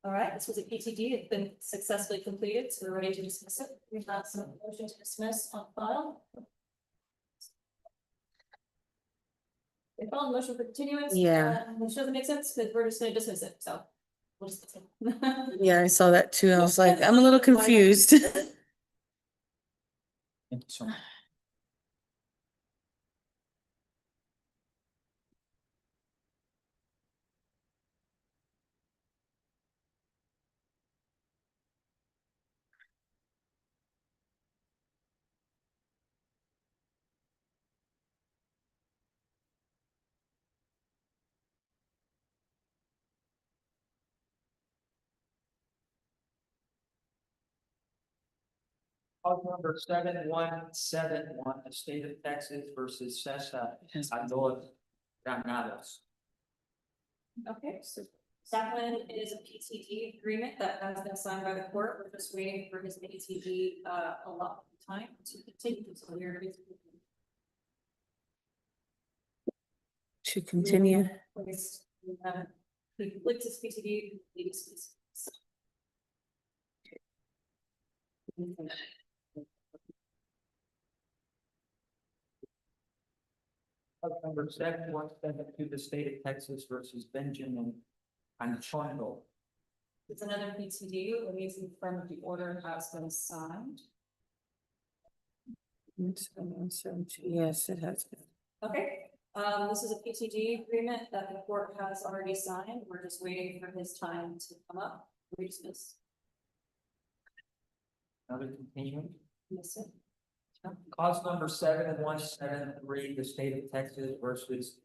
All right, this was a PTD. It's been successfully completed, so we're ready to dismiss it. We have some motion to dismiss on file. We filed a motion for continuance. Yeah. Which doesn't make sense because we're just gonna dismiss it, so. We'll just dismiss it. Yeah, I saw that too. I was like, I'm a little confused. Thank you so much. Cause number 7171, the state of Texas versus Cesar Alor Granados. Okay, so that one is a PTD agreement that has been signed by the court. We're just waiting for his PTD allotment time to continue. So we're To continue. We haven't completed his PTD. we just- Cause number 7172, the state of Texas versus Benjamin Anchondo. It's another PTD. It needs to confirm that the order has been signed. Yes, it has been. Okay, this is a PTD agreement that the court has already signed. We're just waiting for his time to come up. We dismiss. Another continuing. Yes, sir. Cause number 7173, the state of Texas versus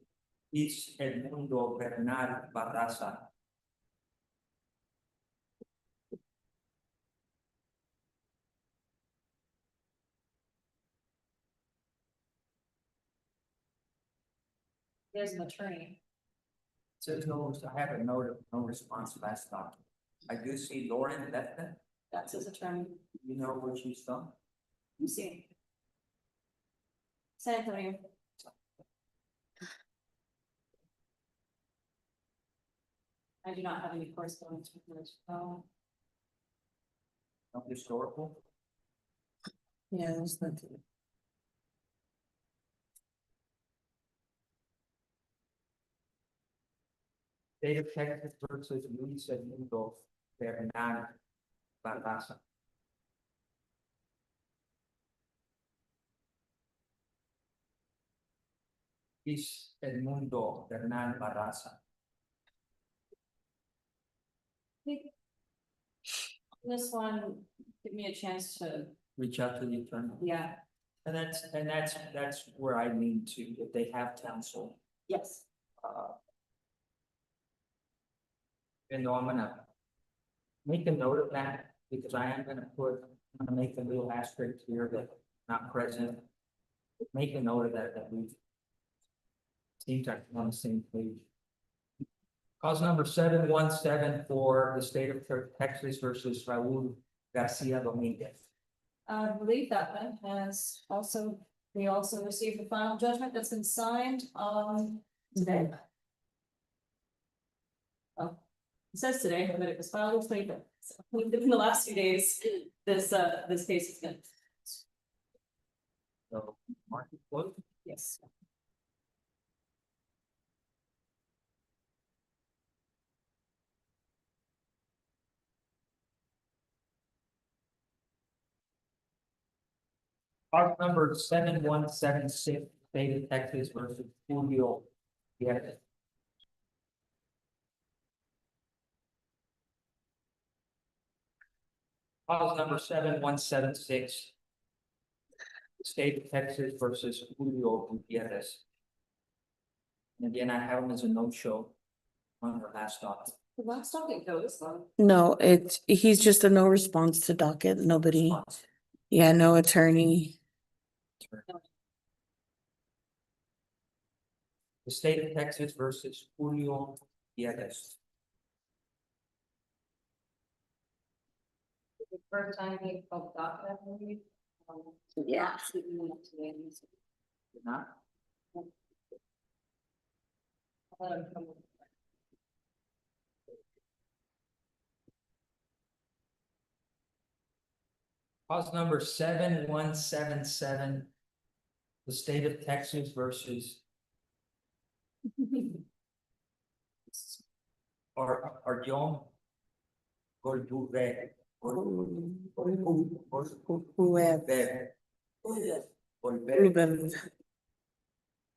East Edmundo Bernal Barraza. There's an attorney. Says no, I have a note of no response last document. I do see Lauren Lefton. That's his attorney. You know where she's from? You see. San Antonio. I do not have any correspondence with her. Oh, No historical. Yeah, that's not. State of Texas versus Luis Edmundo Bernal Barraza. Luis Edmundo Bernal Barraza. this one, give me a chance to, Reach out to the attorney. yeah, And that's where I lean to, if they have counsel. yes. And I'm gonna make a note of that, because I'm gonna make a little asterisk here that not present. Make a note of that, that we seems like we're on the same page. Cause number 7174, the state of Texas versus Raul Garcia Dominguez. I believe that one has also, we also received the final judgment that's been signed today. Oh, it says today, but it was filed this week. So within the last few days, this case is good. So, market close. Yes. Cause number 7176, state of Texas versus Julio. Yeah. Cause number 7176. State of Texas versus Julio Gutierrez. And again, I have him as a no-show on the last docket. The last docket goes though. No, he's just a no response to docket. Nobody, yeah, no attorney. The state of Texas versus Julio Gutierrez. The first time we called docket, I believe. Yeah. Today. Did not? Cause number 7177. The state of Texas versus. Or John. Golduve. Ruben.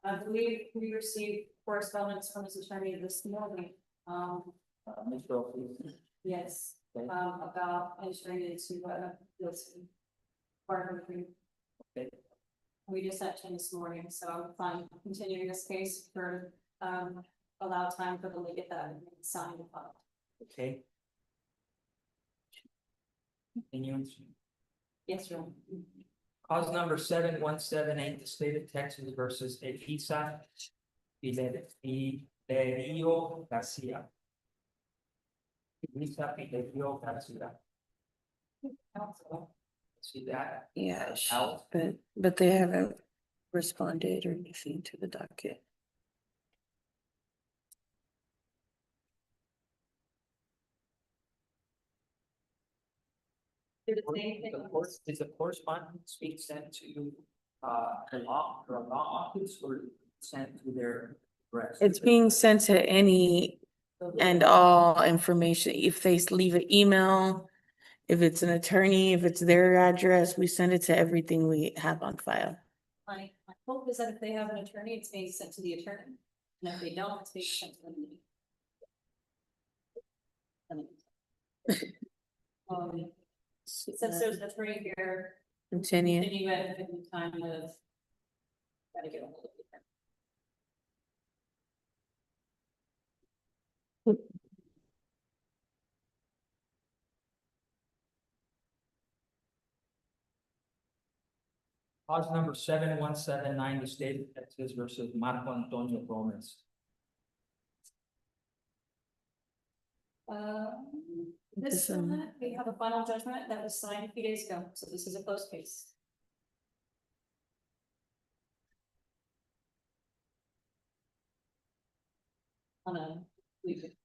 I believe we received correspondence from his attorney this morning, yes, about entering into, this. Part of the. Okay. We just sent him this morning, so I'm fine continuing this case for, allow time for them to get that signed up. Okay. Continue. Yes, sir. Cause number 7178, the state of Texas versus Elisa Fidelio Garcia. Elisa Fidelio Garcia. See that? Yeah, Out. but they haven't responded or anything to the docket. Do the same thing. Is the correspondence being sent to, the law office or sent to their address? It's being sent to any and all information. If they leave an email, if it's an attorney, if it's their address, we send it to everything we have on file. My hope is that if they have an attorney, it's being sent to the attorney, and if they don't, it's being sent to the. Since there's an attorney here, Continue. continue at the time of. Gotta get a hold of it. Cause number 7179, the state of Texas versus Marco Antonio Gomez. This one, we have a final judgment that was signed a few days ago, so this is a closed case. On a, we.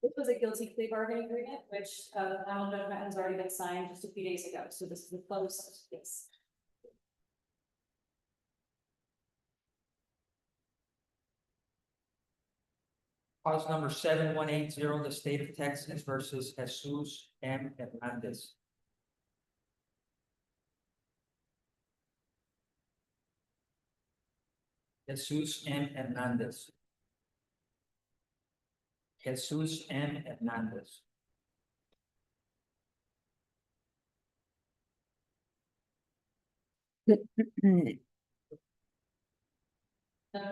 This was a guilty plea bargaining agreement, which, final judgment has already been signed just a few days ago, so this is a closed case. Cause number 7180, the state of Texas versus Jesus M. Hernandez. Jesus M. Hernandez. Jesus M. Hernandez. Never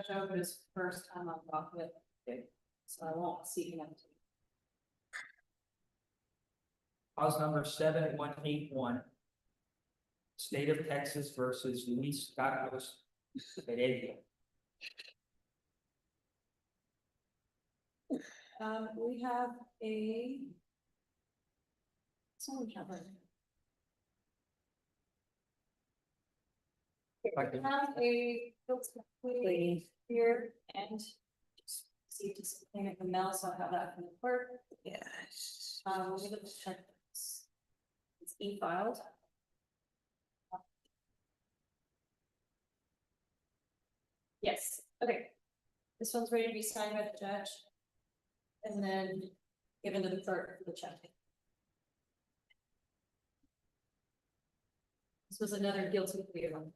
showed it his first time on docket, so I won't see him. Cause number 7181. State of Texas versus Luis Carlos Heredia. We have a. Someone have it. If I could- Have a guilty plea here and just see to something at the mail, so I have that from the clerk. Yes. We look to check this. It's e-filed. Yes, okay. This one's ready to be signed by the judge. And then given to the clerk for the check. This was another guilty plea one.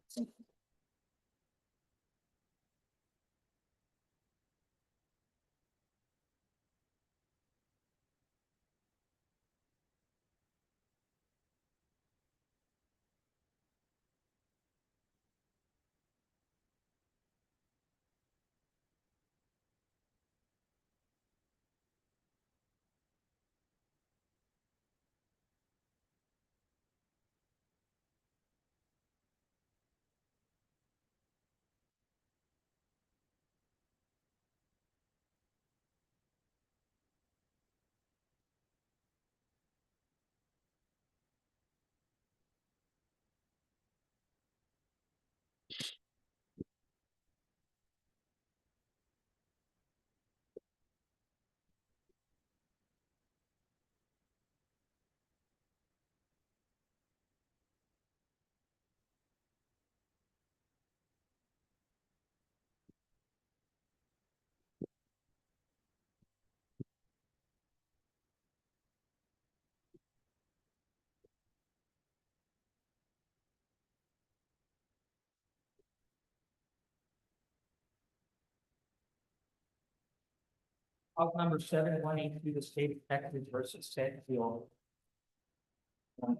Cause number 7182, the state of Texas versus Presidio.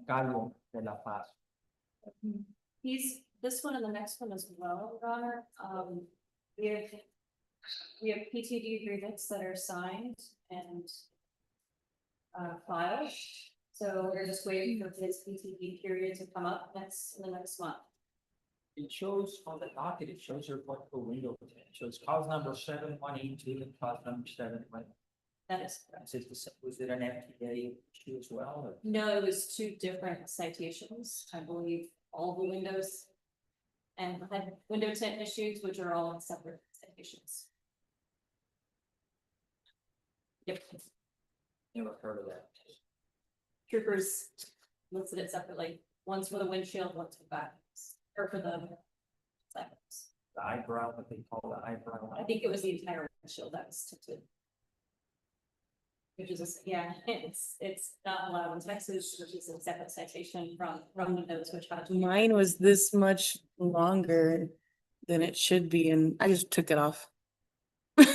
Gallo de la Paz. This one and the next one as well, Your Honor. We have, we have PTD agreements that are signed and filed. So we're just waiting for this PTD period to come up in the next month. It shows on the docket, it shows your multiple window. It shows cause number 7182 and cause number 71. That is correct. Was it an FTA issue as well? Or? No, it was two different citations. I believe all the windows and had window tint issues, which are all separate citations. Yep. Never heard of that. Troopers listed it separately. One's for the windshield, one's for the back, or for the sides. The eyebrow, what they call the eyebrow. I think it was the entire windshield that was tinted. Which is, yeah, it's not allowed in Texas, which is a separate citation from windows, which had. Mine was this much longer than it should be, and I just took it off. My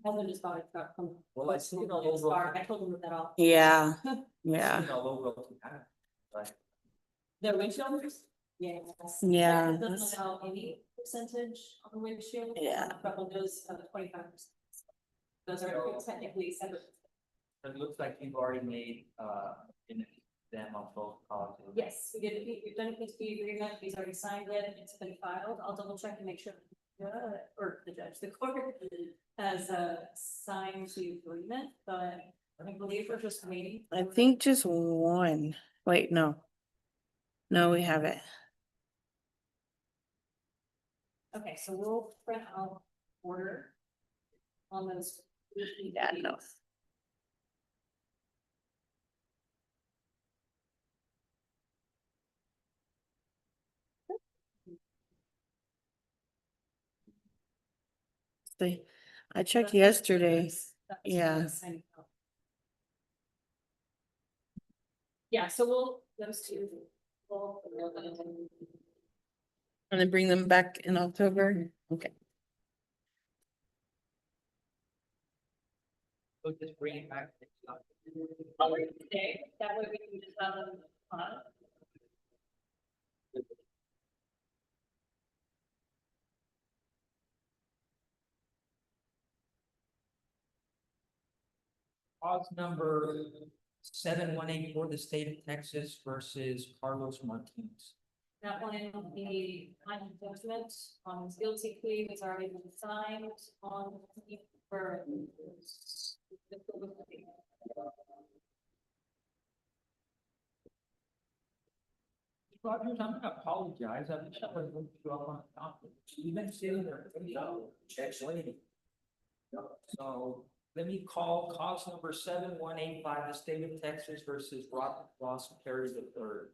husband just bought a truck from. Well, I see it all over. I told him to put that off. Yeah, I yeah, see it all over. Like, The windshield? Yes. Yeah, It that's- doesn't allow any percentage on the windshield. Yeah. A couple of those, 25%. Those are technically separate. it looks like you've already made, in them on both causes. Yes, we did, we've done a PTD agreement, he's already signed it, it's been filed, I'll double check and make sure. Or the judge, the court has signed the agreement, but I believe we're just waiting. I think just one. Wait, no. No, we haven't. Okay, so we'll print out order on those. Yeah, no. I checked yesterday. Yeah. Yeah, so those two. And then bring them back in October. Okay. So just bring it back. Today, that way we can just have them on. Cause number 7184, the state of Texas versus Carlos Martinez. That one, the final judgment on his guilty plea has already been signed on for. Rogers, I'm gonna apologize. I wish I would have looked you up on the docket. You've been sitting there, checks lady. So let me call cause number 7185, the state of Texas versus Robert Ross Perry III.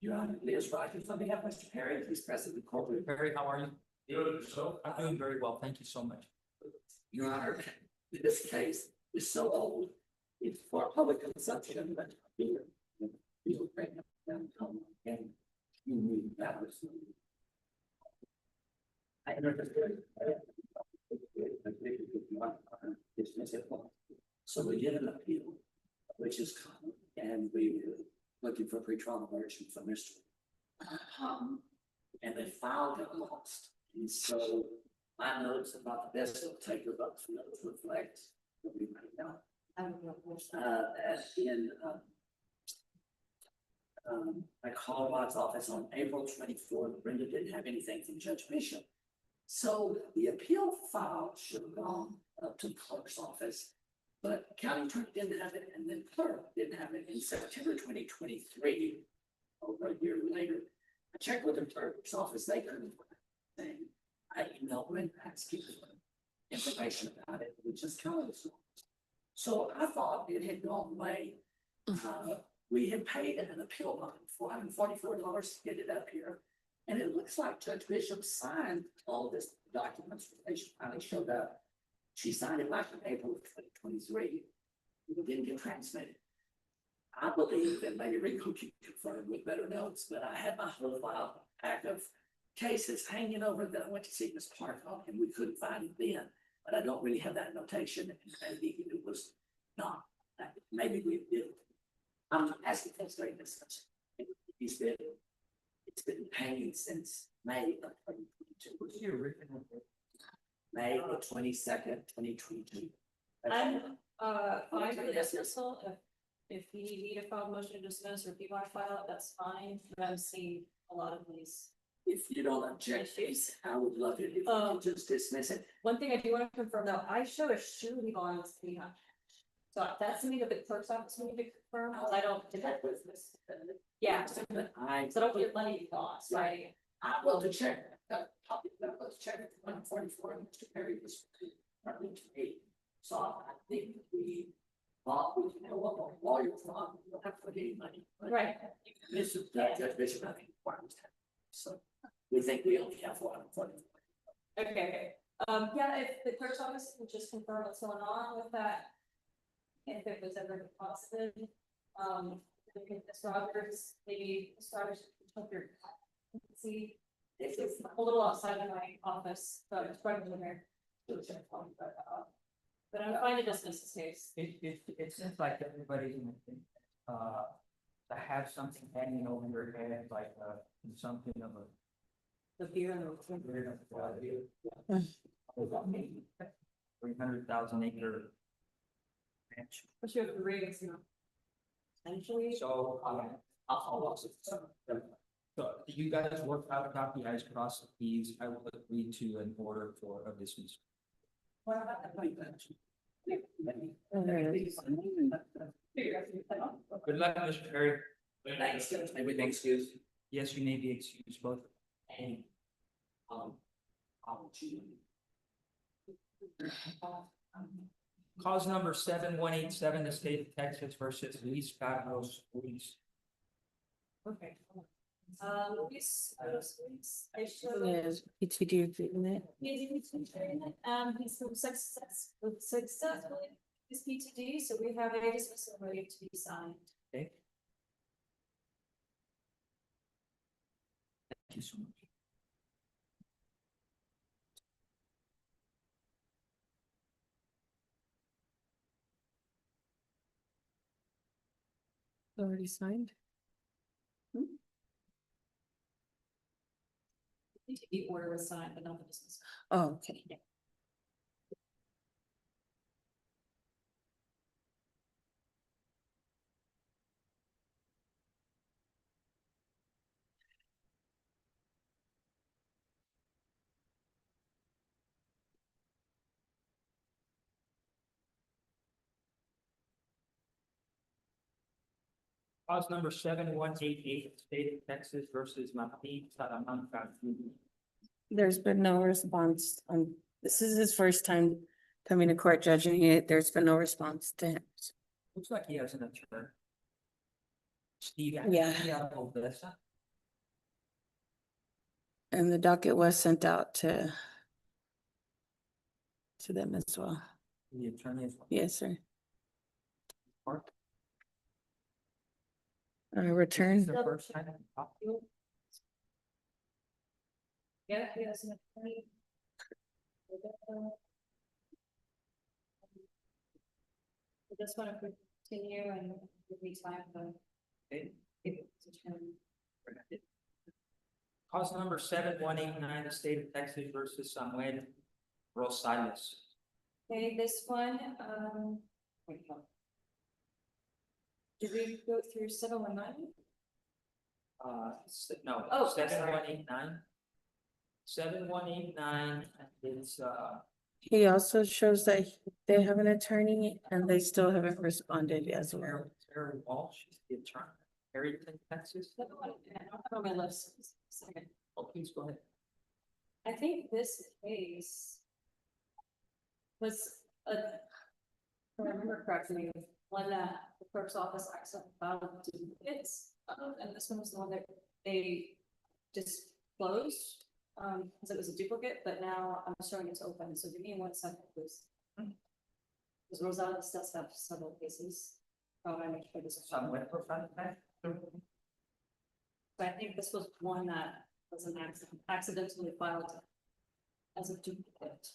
Your Honor, Liz Rogers, on behalf of Mr. Perry, please present the court. Perry, how are you? Good, so. I'm doing very well. Thank you so much. Your Honor, this case is so old, it's for public consumption, but here, you bring up downtown and you need that. I understand. Dismiss it. So we did an appeal, which is common, and we were looking for pre-trial motion for Mr. And they filed it lost. And so my notes about the best will take your votes from those reflect what we might know. As in, I called Rod's office on April 24th. Brenda didn't have anything from Judge Bishop. So the appeal file should have gone up to the clerk's office, but county attorney didn't have it, and then clerk didn't have it in September 2023. Over a year later, I checked with the clerk's office, they couldn't find anything. I emailed them and asked for information about it, which is kind of slow. So I thought it had gone away. We had paid an appeal line, $444 to get it up here. And it looks like Judge Bishop signed all this documents. They finally showed up. She signed it back in April of 2023. It didn't get transmitted. I believe that maybe Rico can confirm with better notes, but I had my whole file pack of cases hanging over that I went to see Ms. Park on, and we couldn't find it then. but I don't really have that notation, and maybe it was not, maybe we did. I'm asking for straight discussion. It's been paying since May of 2022. What's the original? May the 22nd, 2022. I'm, fine with dismissal, if you need me to file a motion to dismiss, or if you want to file it, that's fine, but I'm seeing a lot of these. If you don't object, please, I would love it if you could just dismiss it. One thing I do want to confirm though, I showed a shoe leave on this behind. So that's something that the clerk's office need to confirm, because I don't, yeah, so I don't get money lost, right? will to check, let's check it, 144, Mr. Perry was running to me. So I think we thought we can know what a lawyer from, we don't have to put any money. Right. This is, Judge Bishop, I think, requires that. So we think we only have 144. Okay, yeah, if the clerk's office can just confirm what's going on with that. If it was ever deposited, Ms. Rogers, maybe start your, see, it's a little outside of my office, but it's right in there. But I'm fine to dismiss this case. It seems like everybody's in to have something hanging over your head, like something of a. The beer and the. 300,000 acre ranch. What's your ratings now? Essentially. So, so you guys work out a copy, I cross the T's, I will agree to an order for a dismissal. Good luck, Mr. Perry. Thanks, Judge. Maybe be excused. Yes, you may be excused both. And, Cause number 7187, the state of Texas versus Luis Carlos Ruiz. Okay. Luis, I showed. Yes, PTD agreement. He's successfully his PTD, so we have a dismissal ready to be signed. Okay. Thank you so much. Already signed? PTD order was signed, but not the dismissal. Oh, okay. Cause number 7188, state of Texas versus Mahdi Salamanca. There's been no response this is his first time coming to court judging it. There's been no response to him. Looks like he has an attorney. Steve. Yeah. Odessa. And the docket was sent out to them as well. The attorney is. Yes, sir. Mark. Return. The first time. Yeah, he has an attorney. I just want to continue and give me time to. Okay. Cause number 7189, the state of Texas versus Samuel Rosales. Okay, this one, did we go through 719? No. Oh, 7189. 7189, it's He also shows that they have an attorney and they still haven't responded as well. Terry Walsh, is the attorney, Harrington, Texas. I don't have on my list. Second. Oh, please go ahead. I think this case was if I remember correctly, one that the clerk's office accidentally filed duplicates of, and this one was the one that they disclosed, because it was a duplicate, but now I'm showing it's open, so give me 1 second, please. Because Rosales does have several cases. I make sure this is. Samuel Rosales. But I think this was one that was an accidentally filed as a duplicate.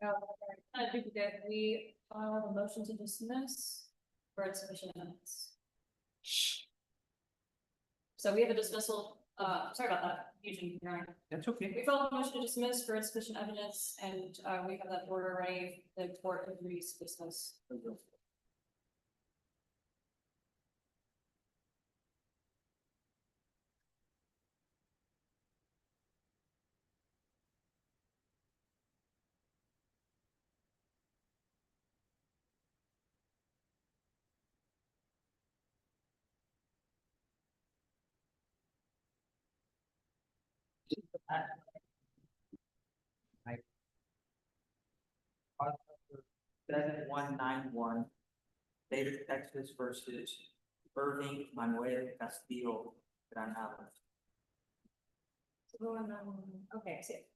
We have a motion to dismiss for insufficient evidence. So we have a dismissal, sorry about that, Eugene, you're right. That's okay. We filed a motion to dismiss for insufficient evidence and, we have that order ready, the court agrees to dismiss. Seven one nine one, state of Texas versus Irving Manuel Castillo Granados. Okay, I see it.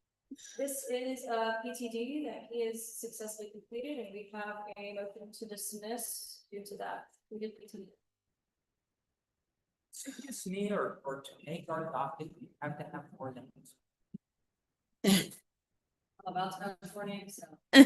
This is a PTD that he has successfully completed, and we have a motion to dismiss due to that. We did PTD. So you just need or to make our docket, you have to have more than this. I'm about to have 4 names, so.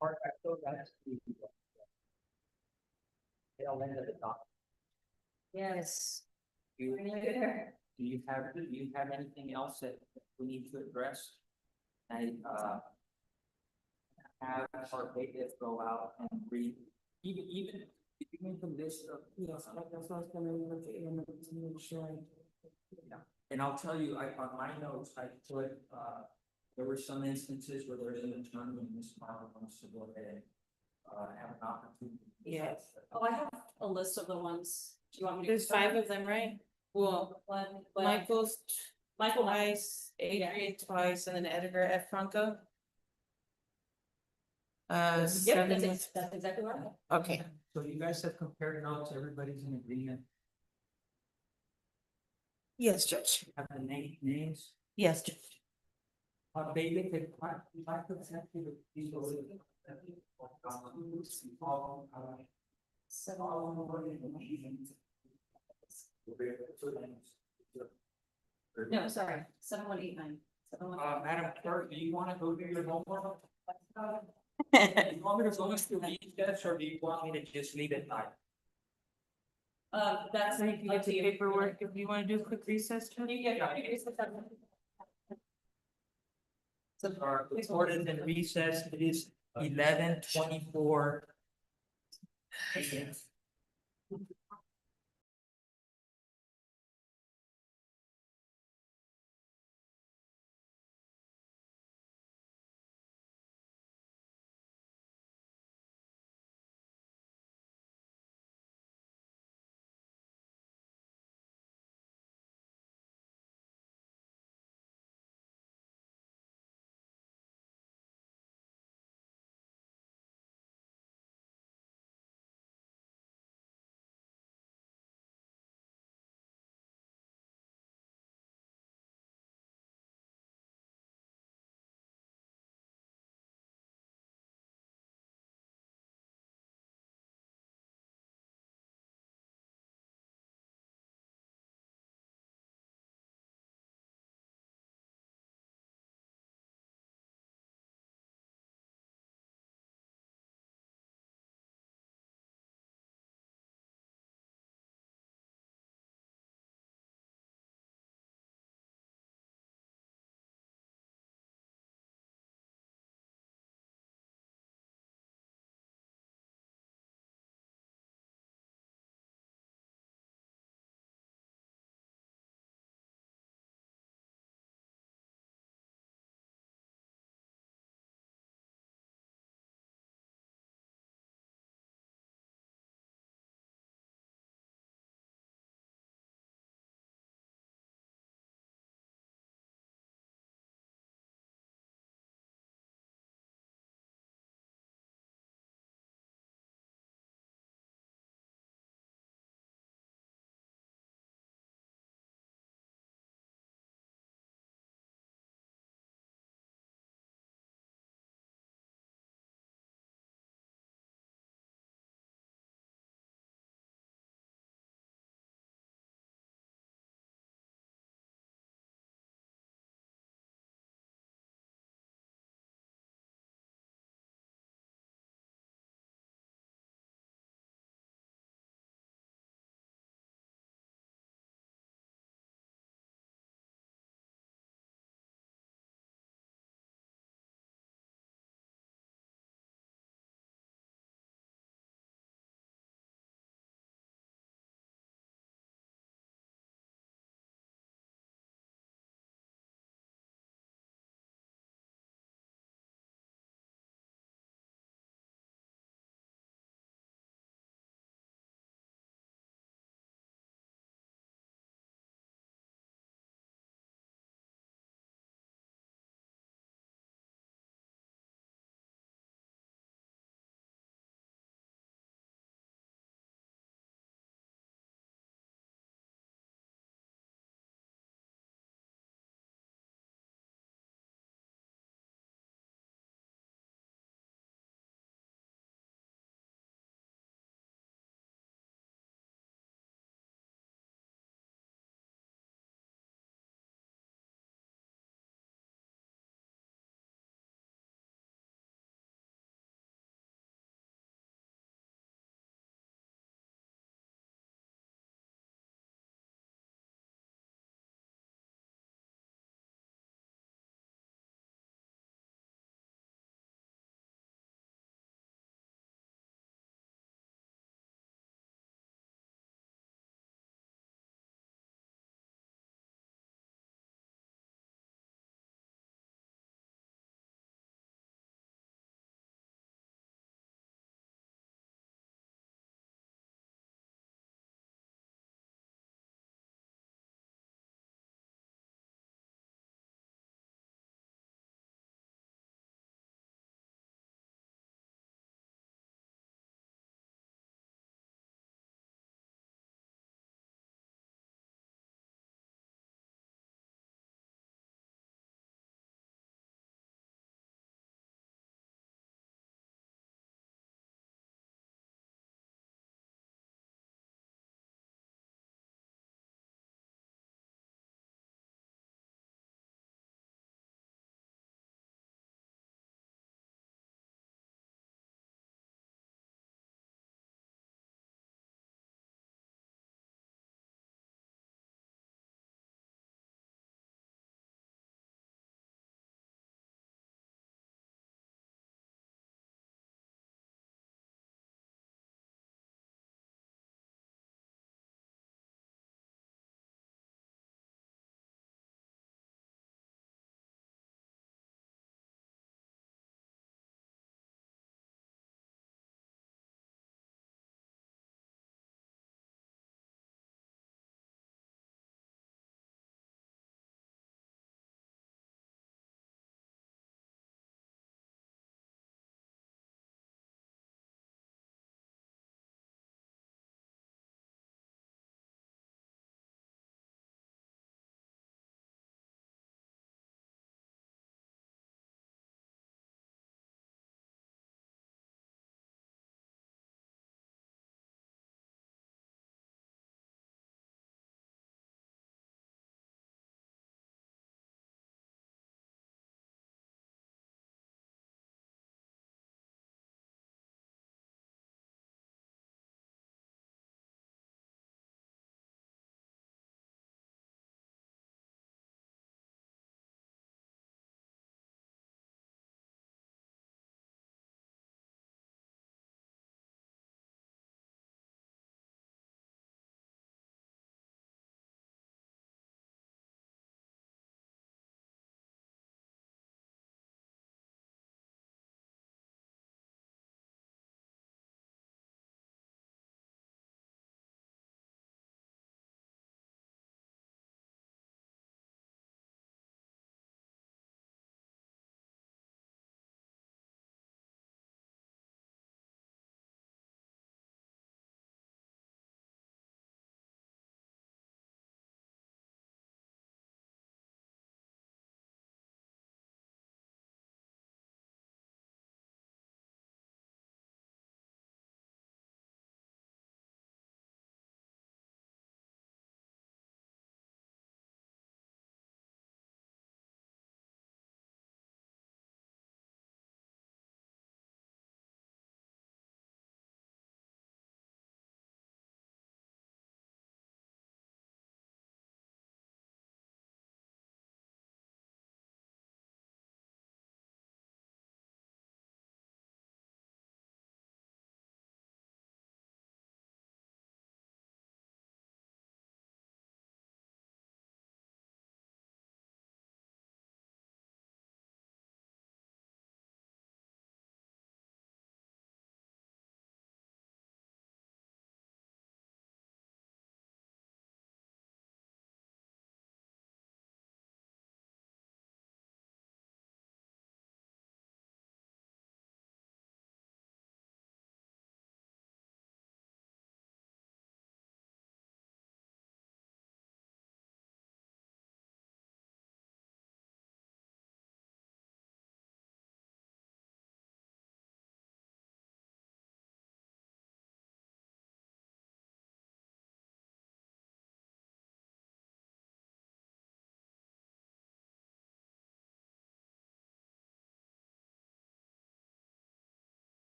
Or I thought that's the tail end of the docket. Yes. You- We're gonna get there. Do you have anything else that we need to address? I, have our bailiff go out and read, even the list of, Yes, that's what I was gonna look at to make sure. and I'll tell you, on my notes, I put, there were some instances where there's an attorney and Ms. Marlon wants to go ahead, have an opportunity. Yes. Oh, I have a list of the ones. Do you want me to? There's 5 of them, right? Well, Michael's Michael, twice, Adrian twice, and then Edgar F. Franco. Yep, 7 that's exactly right. okay. So you guys have compared notes, everybody's in agreement, Yes, Judge. have the names? Yes, Judge. Bailiff, if I could send you the people. No, sorry, 7189. Madam Clerk, do you want to go do your homework? Do you want me to go through these steps, or do you want me to just leave it like? That's. So you can get the paperwork if you wanna do a quick recess, Judge? So our court is in recess, it is 11:24.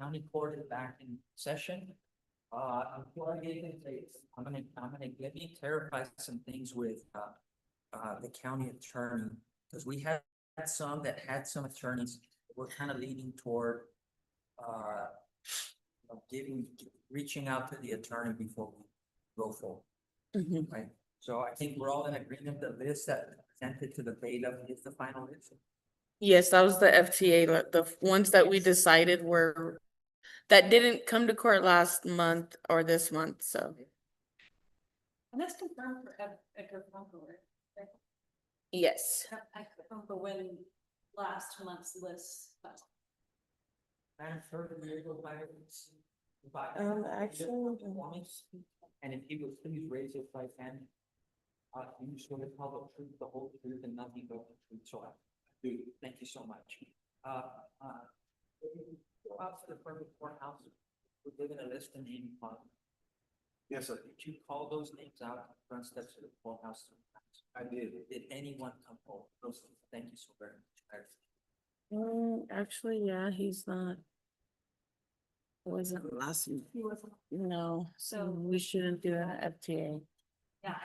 County court is back in session. Before I get into it, I'm gonna let me clarify some things with, the county attorney. Because we had some that had some attorneys, that were kind of leaning toward, reaching out to the attorney before we go forward. Right, so I think we're all in agreement that this that presented to the bailiff is the final list. Yes, that was the FTA, the ones that we decided were, that didn't come to court last month or this month, so. And that's confirmed for Edgar Franco, right? Yes. I confirmed for when last month's list. Madam Clerk, will you go by? Actually. And if you would please raise your right hand. You swear to tell the truth, the whole truth, and nothing but the truth, so I do, thank you so much. Go out to the permit courthouse, we're given a list of names on. Yes, sir. Did you call those names out at the front steps of the courthouse? I did. Did anyone come forward? Thank you so very much. Actually, yeah, he's not. It wasn't last month. He wasn't. No, so So- we shouldn't do an FTA. Yeah.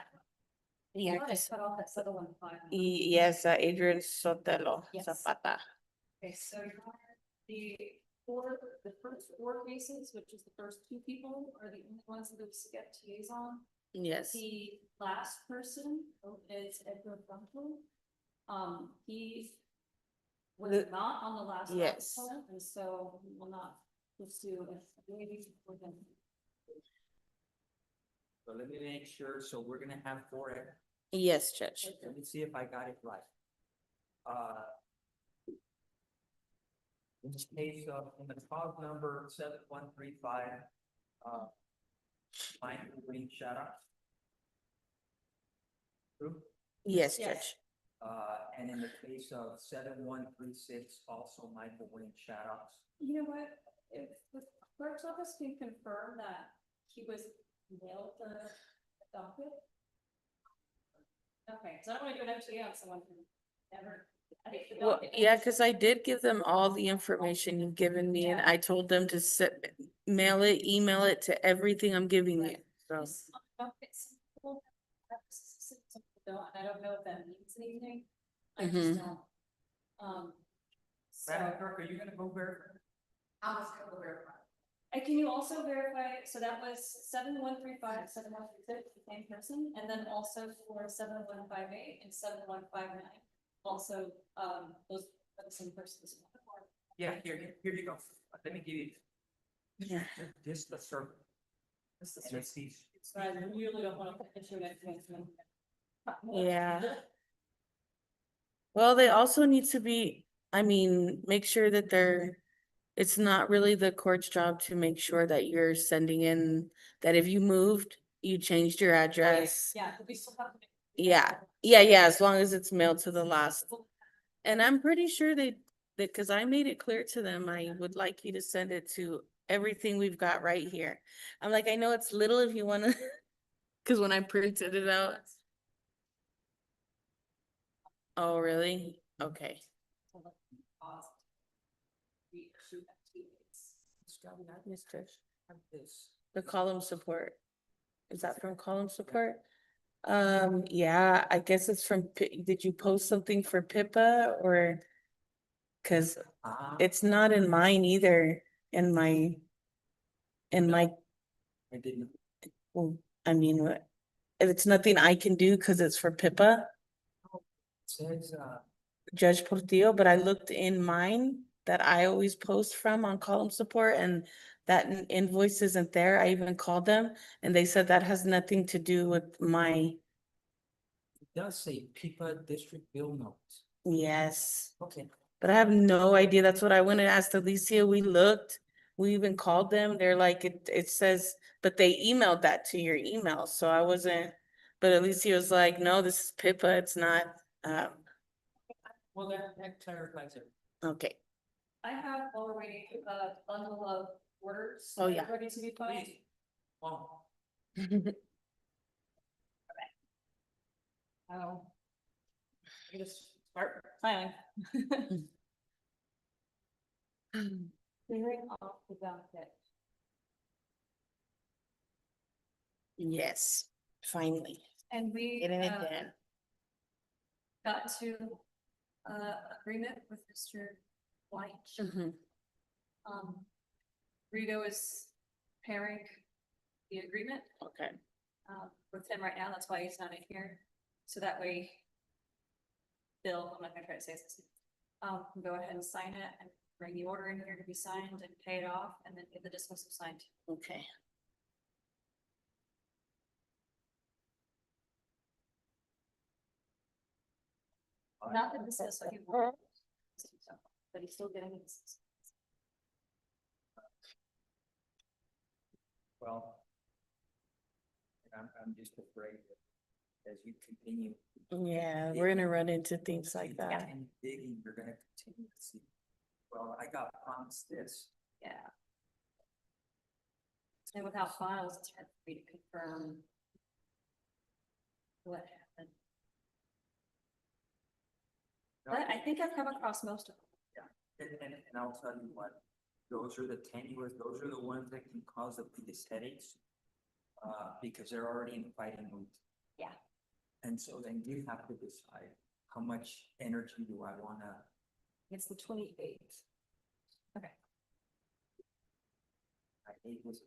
Yeah, Why did I cut off that Sutherland file? Yes, Adrian Sotelo Yes. Zapata. Okay, so Your Honor, the first four cases, which is the first two people, are the only ones that have skipped TAs on. Yes, The last person is Edgar Franco. He was The- not on the last. yes. article, and so we will not pursue a maybe for him. So let me make sure, so we're gonna have four. Yes, Judge. Let me see if I got it right. In this case of, in the cause number 7135, Mike Green shout out. True. Yes, Yes. Judge. And in the case of 7136, also Michael Wayne shout outs. You know what, if the clerk's office can confirm that he was mailed the docket. Okay, so I don't want to do an FTA on someone who never. I think the Well, docket- yeah, because I did give them all the information you've given me, and I told them to mail it, email it to everything I'm giving you, so. Just docket simple, some people don't, and I don't know if that means anything. I just Mhm. don't. So, Madam Clerk, are you gonna go verify? I was gonna verify. And can you also verify, so that was 7135, 7136, the same person, and then also for 7158 and 7159. Also, those are the same persons. Yeah, here you go. Let me give you. Yeah. This the circle. This is the circle. So I really don't want to issue an information. Yeah. Well, they also need to be, I mean, make sure that it's not really the court's job to make sure that you're sending in, that if you moved, you changed your address. Yeah, but we still have to. Yeah, as long as it's mailed to the last. And I'm pretty sure because I made it clear to them, I would like you to send it to everything we've got right here. I'm like, I know it's little if you wanna, cause when I printed it out. Oh, really? Okay. Yes, Judge. This. The column support. Is that from column support? Yeah, I guess it's from, did you post something for Pippa or? Cause it's not in mine either, in my. I didn't. Well, I mean, it's nothing I can do because it's for Pippa, Says, Judge Portillo, but I looked in mine that I always post from on column support, and that invoice isn't there. I even called them and they said that has nothing to do with my, it does say Pipa District Bill Notes. yes. Okay. But I have no idea. That's what I went and asked Alicia. We looked, we even called them. They're like, it says, but they emailed that to your email. So I wasn't, but Alicia was like, no, this is Pippa. It's not, Well, that clarifies it. okay. I have already a bundle of orders. Oh, yeah. Ready to be filed. Please. Well, I'll just start filing. Clearing off the docket. Yes, finally, And we getting it done. got to agreement with Mr. White. Mhm. Rigo is pairing the agreement Okay, with him right now. That's why he's not in here. So that way Bill, I'm not gonna try to say this, can go ahead and sign it and bring the order in here to be signed and pay it off and then get the dismissal signed. okay. Not the dismissal, he won't. But he's still getting it. Well. I'm just afraid that as you continue. Yeah, we're gonna run into things like that. And digging, you're gonna continue to see. Well, I got promised this. Yeah. And without files, it's hard for me to confirm what happened. But I think I've come across most of them. And I'll tell you what, those are the tenuous, those are the ones that can cause the biggest headaches. Because they're already in the fighting mood. Yeah. And so then you have to decide how much energy do I wanna. It's the 28th. Okay. I hate this.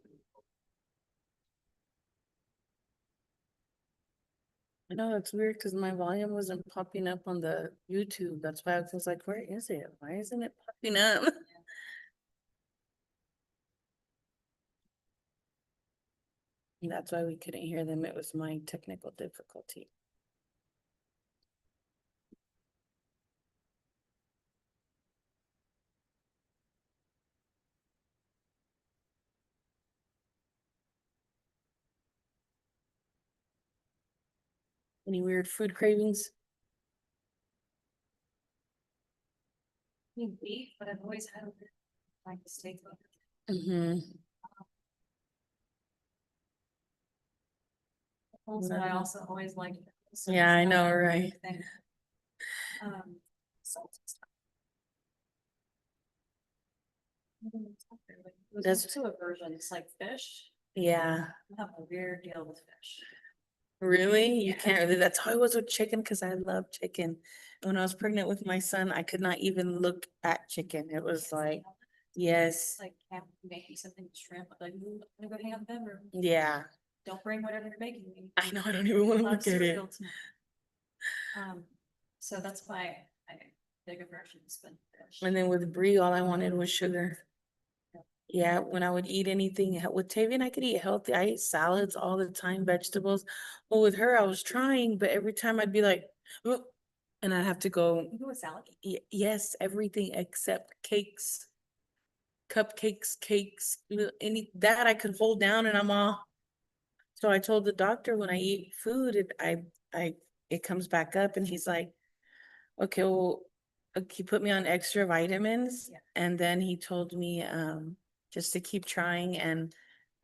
I know it's weird because my volume wasn't popping up on the YouTube. That's why I was like, where is it? Why isn't it popping up? And that's why we couldn't hear them. It was my technical difficulty. Any weird food cravings? Need beef, but I've always had like steak. Mm-hmm. Also, I also always like. Yeah, I know, right? Salt and stuff. That's- There's two aversions, like fish. Yeah. I have a weird deal with fish. Really? You Yeah. can't really, that's how I was with chicken because I love chicken. When I was pregnant with my son, I could not even look at chicken. It was like, yes, Like, can't make me something with shrimp, like, I'm gonna go hang out in the bedroom. yeah. Don't bring whatever you're making me. I know, I don't even want to Love look at it. cereal tonight. So that's why I big aversions, but fish. And then with Brie, all I wanted was sugar. Yeah, when I would eat anything with Tavian, I could eat healthy. I ate salads all the time, vegetables. Well, with her, I was trying, but every time I'd be like, "Oh," and I'd have to go, You do a salad? Yes, everything except cakes, cupcakes, cakes, any that I could hold down and I'm all. So I told the doctor when I eat food, it comes back up and he's like, okay, well, he put me on extra vitamins. Yeah. And then he told me, just to keep trying. And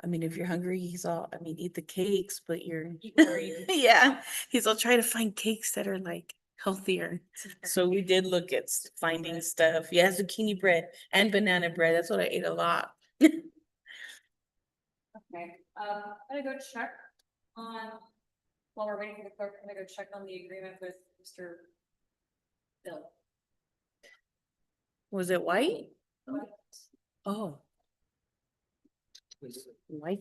I mean, if you're hungry, eat the cakes, but yeah, I'll try to find cakes that are like healthier. So we did look at finding stuff. Yeah, zucchini bread and banana bread. That's what I ate a lot. Okay, I'm gonna go check on, while we're waiting for the clerk, I'm gonna go check on the agreement with Mr. Bill. Was it white? Oh, white.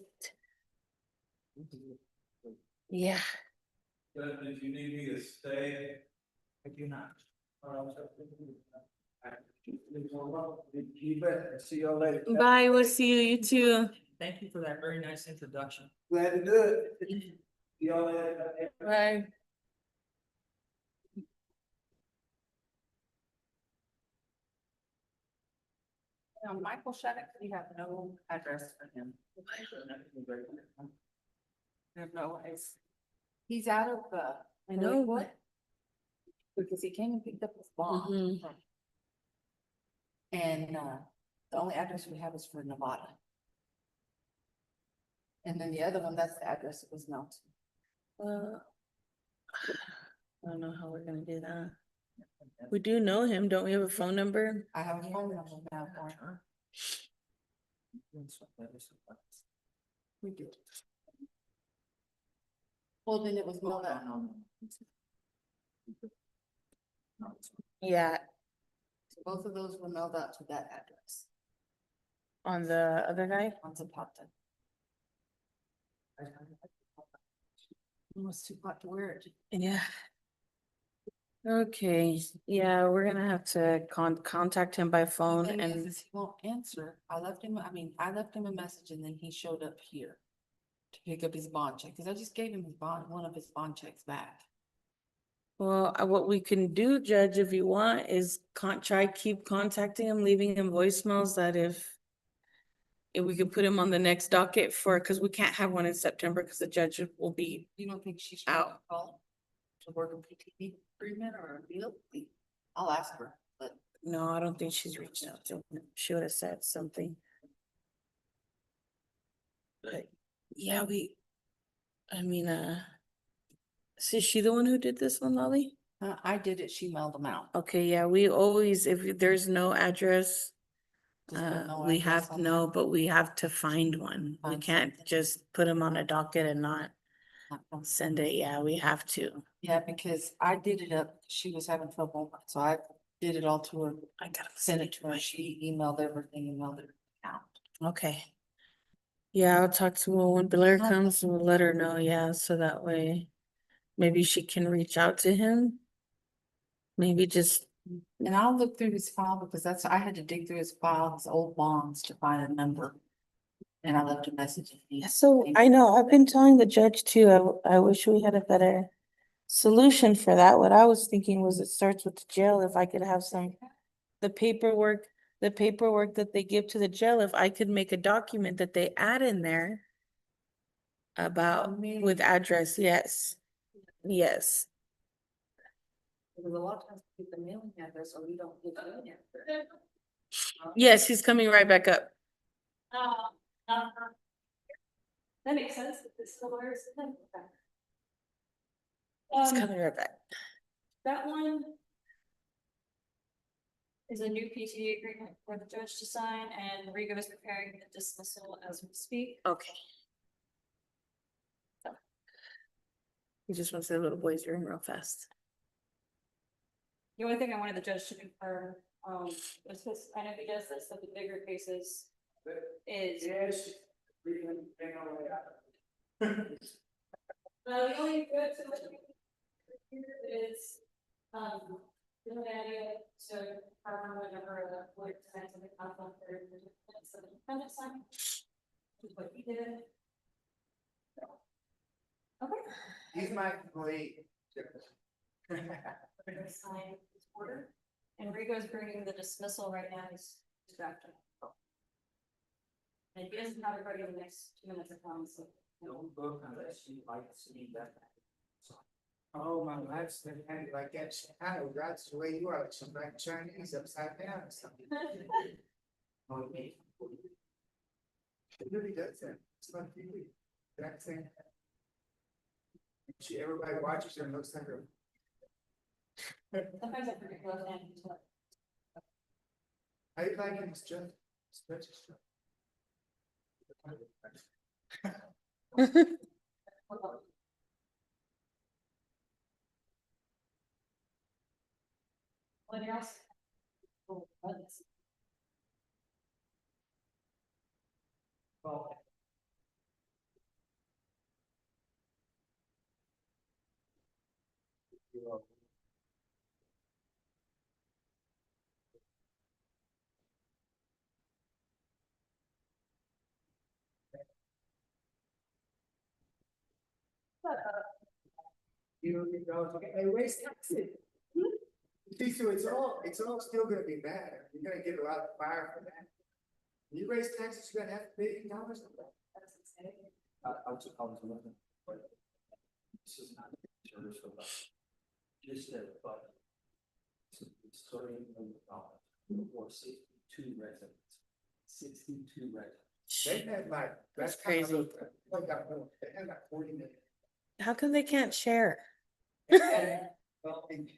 Yeah. Did you need me to stay? I do not. You bet. See y'all later. Bye. We'll see you. You too. Thank you for that very nice introduction. Glad to do it. See y'all later. Bye. Now, Michael Shattuck, we have no address for him. I have no ways. He's out of I know. Lakewood, because he came and picked up his bond. Mhm. And the only address we have is for Nevada. And then the other one, that's the address it was known to. I don't know how we're gonna do that. We do know him. Don't we have a phone number? I have a phone number now for him. We did. Well, then it was mailed out. Yeah, So both of those were mailed out to that address on the other guy. on Zapata. It was too hot to wear it. Yeah. Okay, yeah, we're gonna have to contact him by phone Thing is, and, is he won't answer. I left him a message and then he showed up here to pick up his bond check, cause I just gave him one of his bond checks back. well, what we can do, Judge, if you want, is keep contacting him, leaving him voicemails that if we could put him on the next docket cause we can't have one in September, cause the judge will be, You don't think she's trying to Out. call to work a PTP agreement or a deal? I'll ask her, but no, I don't think she's reached out to him. She would have said something. But, yeah, I mean, is she the one who did this one, Lolly? I did it. She mailed them out. Okay, yeah, we always, if there's no address, Just put no we address have, on no, but we have to find one. We Find can't something. just put them on a docket and not it. send it. Yeah, we have to. Yeah, because I did it up, she was having trouble, so I did it all to her, I gotta sent it to her, she emailed everything, emailed it out. Okay. Yeah, I'll talk to her when Blair comes, we'll let her know, yeah, so that way maybe she can reach out to him. Maybe just, And I'll look through his file because I had to dig through his file, his old bonds to find a number. And I left a message. and he- so I know, I've been telling the judge too, I wish we had a better solution for that. What I was thinking was it starts with the jail, if I could have the paperwork that they give to the jail, if I could make a document that they add in there about, with address, yes, yes. Because a lot of times we get the mailing address or we don't get the mailing address. Yes, he's coming right back up. That makes sense, if it's the lawyer's thing. He's coming right back. That one is a new PTA agreement for the judge to sign, and Rigo is preparing the dismissal as we speak. Okay. He just wants the little boy's room real fast. The only thing I wanted the judge to confirm, is because I know he does this with the bigger cases, is. Yes. The only good thing here is, the idea to cover whatever the lawyer decides to the conflict or the defense of the defendant sign. Which is what he did. Okay. He's my employee. Sign this order, and Rigo's bringing the dismissal right now, he's back to. And he doesn't have everybody in the next 2 minutes of time, so. Don't book unless you like to see that. Oh, my life's been handed like that. Chicago, that's the way you are, some like Chinese upside down or something. Oh, me. It really does that. It's like TV. That thing. Everybody watches her and looks like her. Sometimes I forget what name. How you like it, Mr. Judge? What else? Oh, let's- Well, You know, hey, raise taxes. See, so it's all still gonna be bad. You're gonna get a lot of fire for that. You raise taxes, you're gonna have to pay $8. that's insane. I was looking. This is not service of just a, but. It's $30 million for 62 residents. 62 residents. They had like, That's kind of crazy. They had like 40 million. How come they can't share? Well, and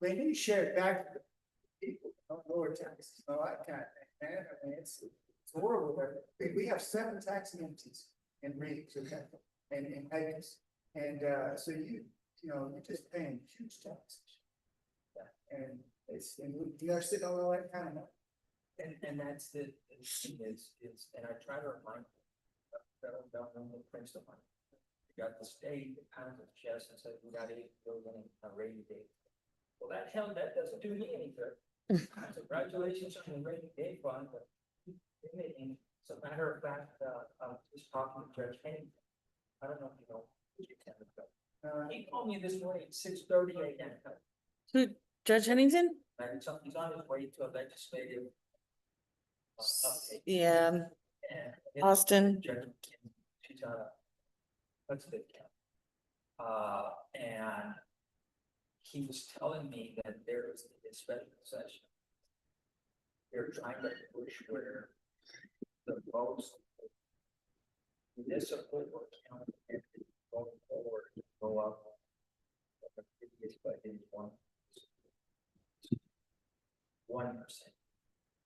they need to share it back to the people, don't lower taxes, all that kind of thing, man. I mean, it's It's horrible there. We have 7 taxi empties in Reeves, okay, and in Vegas. And, so you're just paying huge taxes. And and we are sitting on all that kind of money. And that's the thing is, and I try to remind the federal government, the principal money. You got the state that pounds its chest and says, we got $8 billion in a rainy day. Well, that doesn't do me any good. Congratulations on the rainy day fund, but as a matter of fact, I'm just talking to Judge Henning. I don't know if you know. He called me this morning at 6:30 a.m. Who, Judge Henningsen? And something's on his way to a legislative. Update. Yeah, And Austin. She's on a, what's the count? And he was telling me that there is a special session. They're trying to push where the most municipal or county entity going forward go up. The previous budget is 1%.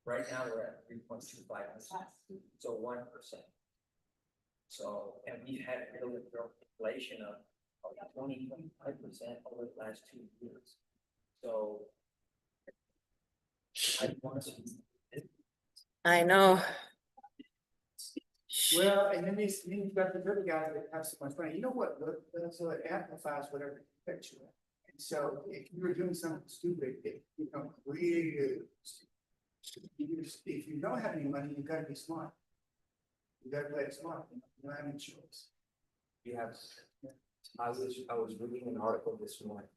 Right now, we're at 3.25%, so 1%. So, and we've had real inflation of 20-25% over the last 2 years. So, I want to see. I know. Well, and then you've got the other guys that have so much money. You know what? So it amplifies whatever affects you. And so if you were doing something stupid, it becomes really if you don't have any money, you gotta be smart. You gotta play it smart. You don't have any choice. You have, I was reading an article this morning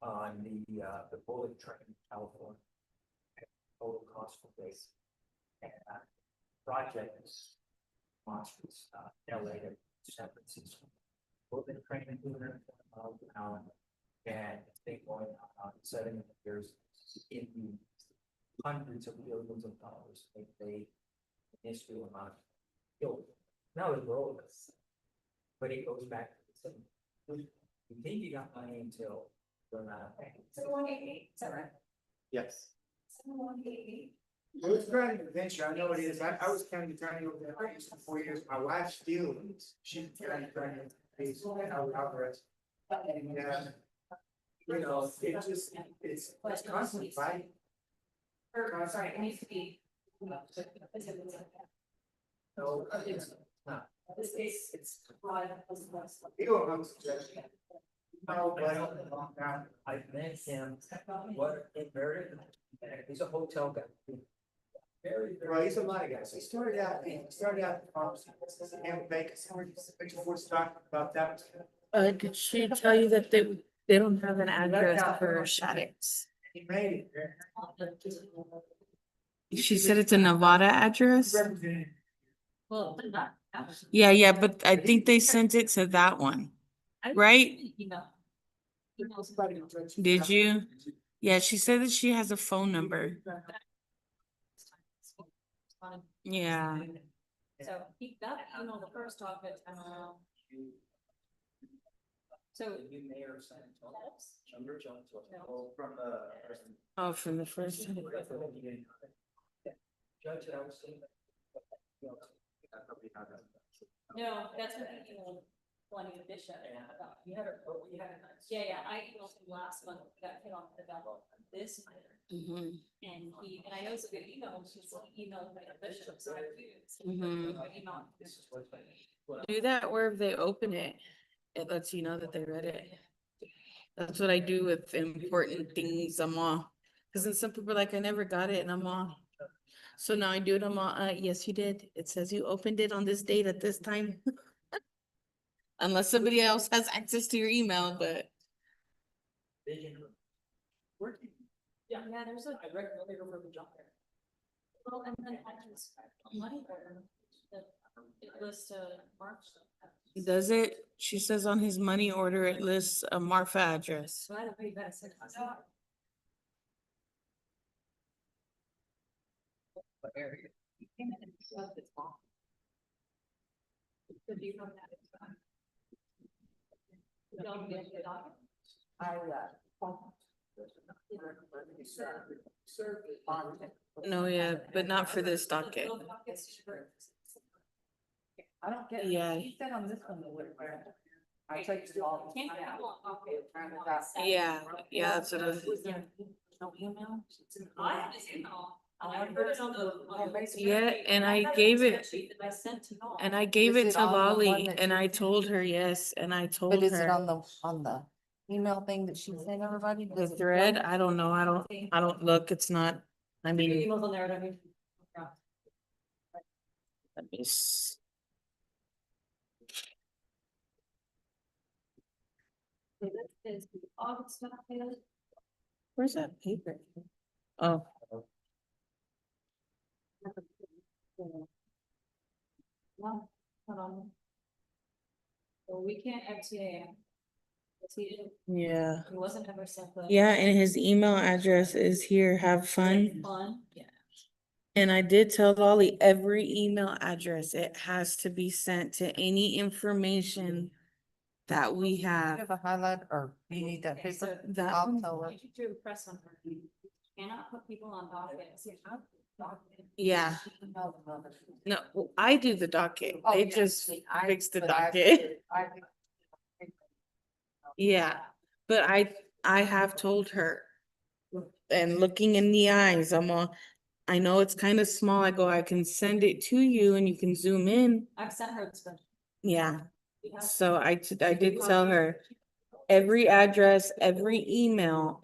on the bullet train in California. Total cost for this. And project is monstrous, LA to San Francisco. Bullet train in 200 miles an hour. And it's been going on 7 years in the hundreds of billions of dollars they paid in this real amount of fuel. Now it's rolling. But it goes back to the same. You think you got money until you're not paying. 7188, is that right? Yes. 7188. Well, it's growing adventure. I know it is. I was county attorney over there for 4 years. My wife still is. She's county attorney. Alvarez. And, you know, it's constantly fighting. Or, sorry, it needs to be. No, it's not. This case, it's broad. You don't know, Judge. No, but I met him, what, in very, he's a hotel guy. well, he's a lot of guys. He started out in pharmacy. And Vegas. Before talking about that. Did she tell you that they don't have an address for Shaddix? He made it. She said it's a Nevada address? Representative. Well, not. Yeah, but I think they sent it to that one, right? Did you? Yeah, she said that she has a phone number. Yeah. So he got, the first off it, so. You may or San Antonio. Number Jones. From Oh, from the first. Judge, I was saying. No, that's what he emailed Lonnie Bishop about. We had a. Yeah, I emailed him last month, got hit on the development this matter. Mhm. And I know it's a good email, she's emailed Lonnie Bishop, so I Mhm. emailed. This is what. Do that where they open it, it lets you know that they read it. That's what I do with important things. I'm all, because then some people are like, I never got it, and I'm all. So now I do it. I'm all, yes, you did. It says you opened it on this date at this time. Unless somebody else has access to your email, but. Yeah, there's a. I recommend they go for the job there. Well, and then I just, money order, it lists March. Does it? She says on his money order, it lists a Marfa address. So I don't pay that $6. No, yeah, but not for this docket. I don't get. Yeah. He said on this one, they would. I checked it all. Yeah, yeah, that's what it is. No email? I have his email. Yeah, and I gave it, I sent to y'all. and I gave Is it it to on the one Lolly, that and you- I told her yes, and I But told is it her. on the email thing that she sent everybody? The thread, I don't know, I don't look, it's not, I Your mean, email's on there, I mean. let me s- This is the August document. where's that paper? Oh, No, hold on. Well, we can't FTA him. 'Cause yeah. he wasn't ever sent the. Yeah, and his email address is here, have fun. Fun, yeah. And I did tell Lolly, every email address, it has to be sent to any information that we You have. have a highlight or you need that Okay, so paper? that I'll one- tell her. You should do a press on her. You cannot put people on dockets. Yeah, no, well, I do the docket, Oh, they yeah. just I- fix the but I- docket. I- Yeah, but I have told her. And looking in the eyes, I know it's kind of small, I go, I can send it to you and you can zoom in. I've sent her the stuff. Yeah, so I did tell her, every address, every email,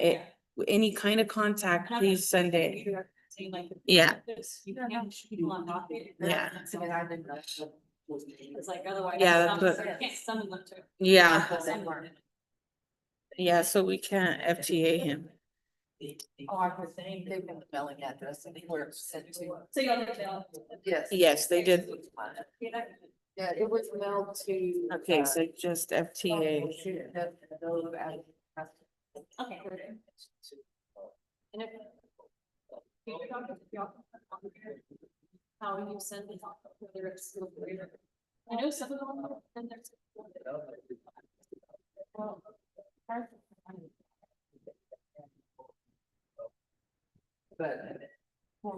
any kind of contact, please send it. Yeah. You can't put people on docket. Yeah. It's like otherwise. Yeah, that's what- I can't summon them to. Yeah, yeah, so we can't FTA him. Oh, I was saying they have the mailing address and where it's sent to. So y'all get that. Yes. Yes, they did. Yeah, it was mailed to. Okay, so just FTA. Okay. And if. How you send it, whether it's still greater. I know some of them, and there's. Well, But. Oh,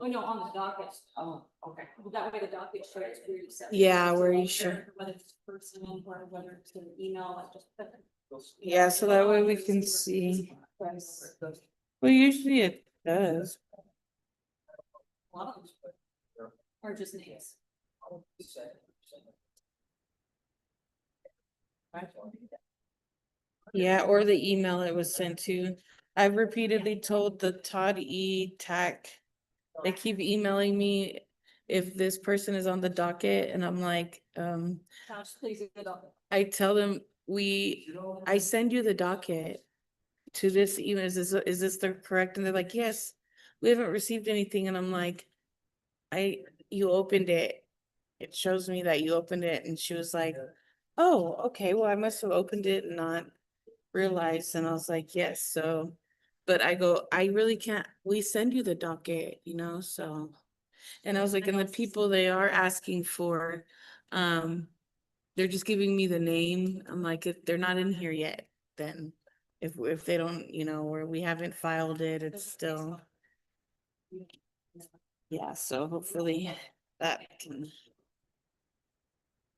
no, on the docket. Oh, okay. That way the docket shows where you send. Yeah, where you show. Whether it's person or whether it's an email, like just. Yeah, so that way we can see. Well, usually it does. A lot of them. Or just names. Yeah, or the email it was sent to. I've repeatedly told the Todd E. TAC. They keep emailing me if this person is on the docket and I'm like, Josh, please get on. I tell them, I send you the docket to this email, is this the correct? And they're like, yes, we haven't received anything. And I'm like, you opened it. It shows me that you opened it. And she was like, oh, okay, well, I must have opened it and not realized. And I was like, yes, so, but I go, I really can't, we send you the docket, so. And I was like, and the people they are asking for, they're just giving me the name. I'm like, if they're not in here yet, then if they don't, or we haven't filed it, it's still. Yeah, so hopefully that can,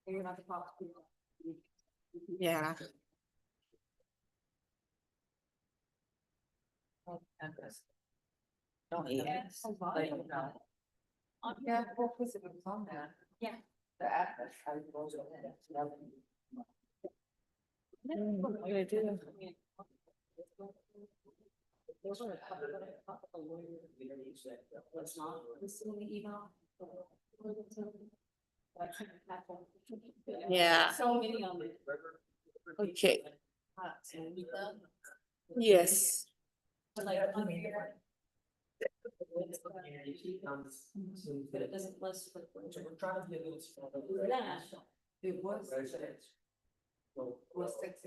You're not the top. yeah. Don't. Yes. Yeah, well, because it was on there. Yeah. The address. I was on What did I do? Was not receiving the email. Yeah. So many on it. Okay, yes. But like, on here. But it doesn't list. We're trying to get this. It was. Was six.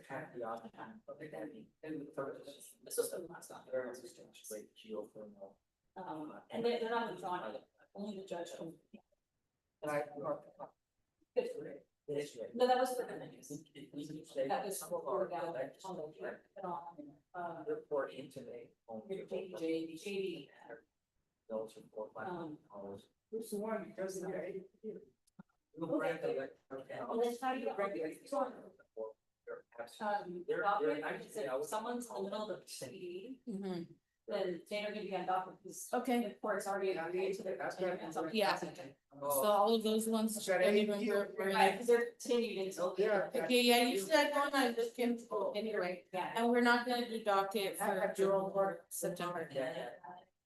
This was the last time. And they're not drawing it, only the judge can. Good for it. No, that was for the news. That was for down on the trip, Report into the. JD. Those report. Who's the one who does the? And then how do you regulate? If someone's in the middle of the PD, Mhm. then they're gonna be on docket because. Okay. The court's already agreed to their. Yeah. So all of those ones, Is that I eight? remember, were Right, because they're continued until. Yeah. okay, yeah, usually I go and I look into anyway, Yeah. and we're not gonna do docket for June or September.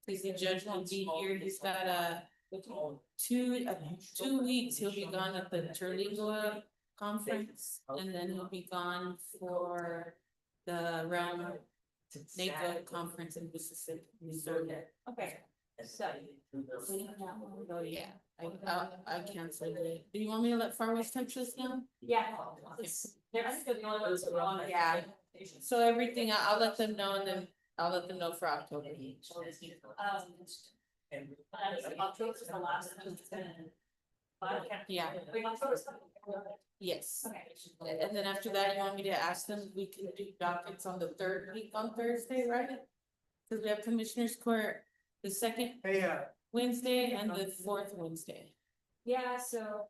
Cause the judge won't be here, he's got two weeks, he'll be gone at the Terlingua conference, and then he'll be gone for the round NACO conference in Mississippi, Missouri. Okay, so. Oh, yeah, I canceled it. Do you want me to let Far West Texas know? Yeah. They're the only ones who are on it. Yeah. So everything, I'll let them know, and then I'll let them know for October. October's the last one. It's gonna- Yeah. Wait, October's- Yes. Okay. And then after that, you want me to ask them, we can do dockets on the third week on Thursday, right? Cause we have Commissioners Court the second Hey, Wednesday and the fourth Wednesday. Yeah, so.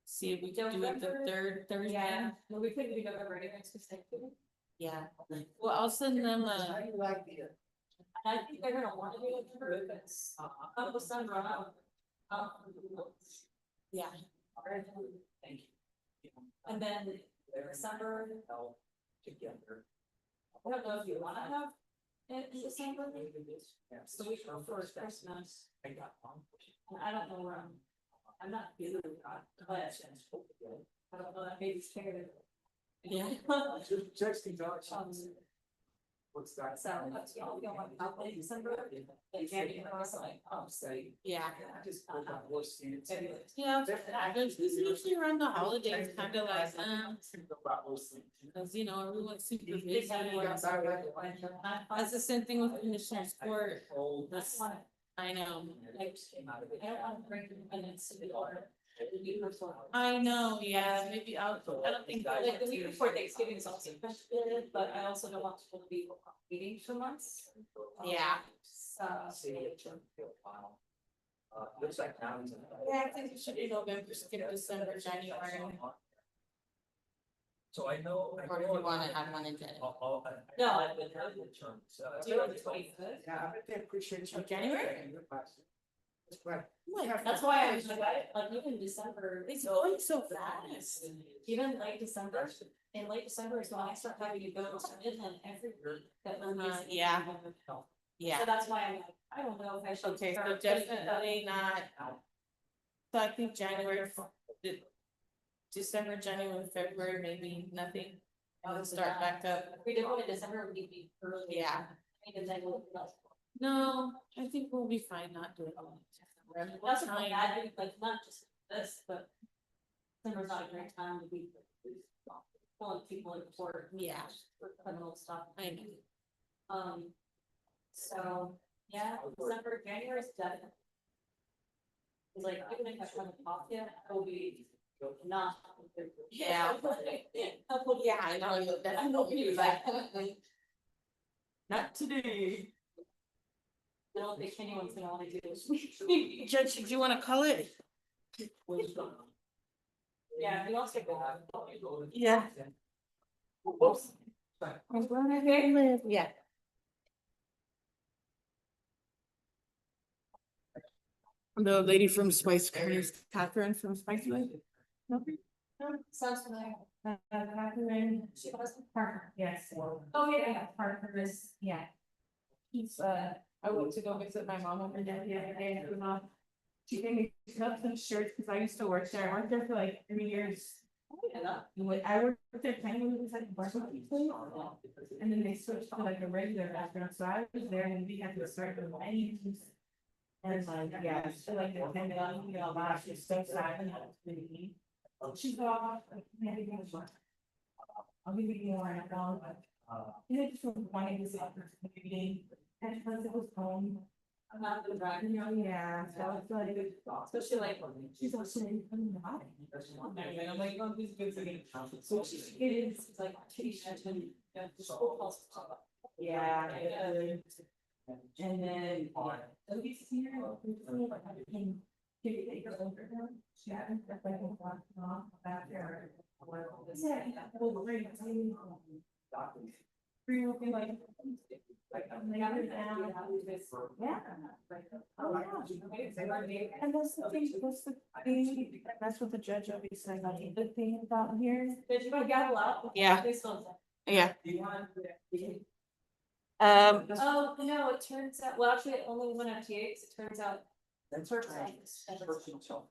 See if we can do it the third Thursday. Yeah, well, we couldn't do November anyways, because they couldn't. Yeah, well, I'll send them how do you like the? I think they're gonna want to do it for because of the sun run out. yeah. Thank you. And then December, Together. I don't know if you wanna have it in December, so we can for Christmas. I got one. And I don't know where I'm not feeling that, but I don't know, that maybe scared. Yeah. Texting dogs. What's that? So, that's, you know, out in December, they can't even like, Say. Yeah. I just put that voice in. Yeah, it's usually around the holidays, kind of like, cause you know, everyone's super busy. That's the same thing with Commissioners Court. That's one. I know. I don't want to bring independence to the order. I know, yeah, maybe I don't think. Like the week before Thanksgiving is also good, but I also don't want people to be meeting for months. Yeah. So. Looks like now. Yeah, I think it should be November, skip December, January, So I know. or if you wanna have one in January. No. I've been having the term, so. Do you want the 25th? Yeah, I bet they appreciate you. Of January? That's right. That's why I was like even December. It's going so fast. Even late December, in late December is when I start having to go to Midland every week. That Yeah. Yeah, So that's why I'm like, I don't know if I should. okay, so start putting it up. definitely not. So I think January, December, January, February, maybe nothing, and then start back up. If we did one in December, it would be early. Yeah. And then we'll. No, I think we'll be fine not doing it. That's what I had, like, not just this, but. December's not a great time to be. Pulling people in court. Yeah. For criminal stuff. I know. So, yeah, December, January is definitely. It's like, even if I come to coffee, I will be not. Yeah. Yeah, I know, you'll definitely be like. Not today. I don't think anyone's gonna wanna do this. Judge, do you wanna call it? Yeah, we also go. Yeah. Yeah. The lady from Spice Curtis, Catherine from Spice Curtis. Sounds familiar. Catherine. She was. Parker, yes. Oh, yeah. Parker is, yeah. He's, I went to go visit my mom over there the other day, and she gave me cups and shirts, cause I used to work there, I worked there for like 3 years. I worked there kind of, it was like a barbecue place, and then they switched to like a regular restaurant, so I was there and we had to start the menus. And like, yeah, so like, the thing that I'm, you know, last, she's so sad, and it's really. She's off, like, maybe I'll give you more, and I'll, you know, just wanting to see opportunity, and plus it was home. I'm not gonna drive. Yeah, so it's like. Especially like. She's also saying, I'm not. And I'm like, oh, this is good for me. So it is, it's like, she's actually, the school calls. Yeah. And then. So he's here. Yeah. Oh, yeah. And that's the thing, that's what the judge always said, like, the thing about here. Did you get a lot? Yeah. They still. Yeah. Oh, no, it turns out, well, actually, it only went up to eight, it turns out. That's First right. time. Personal self.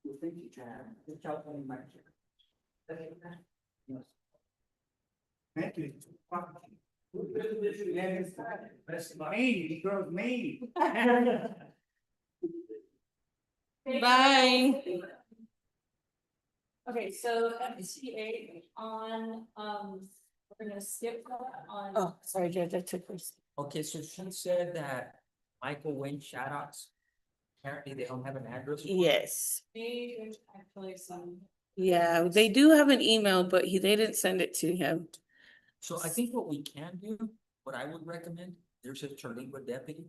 You think you can, good job on my chair. Yes. Thank you. That's me, he grows me. Bye. Okay, so MTA on, we're gonna skip that on. Oh, sorry, Judge, I took this. Okay, so she said that Michael Wayne Shaddocks, apparently they don't have an address. for him. Yes. Maybe there's actually some. Yeah, they do have an email, but they didn't send it to him. So I think what we can do, what I would recommend, there's a Terlingua deputy.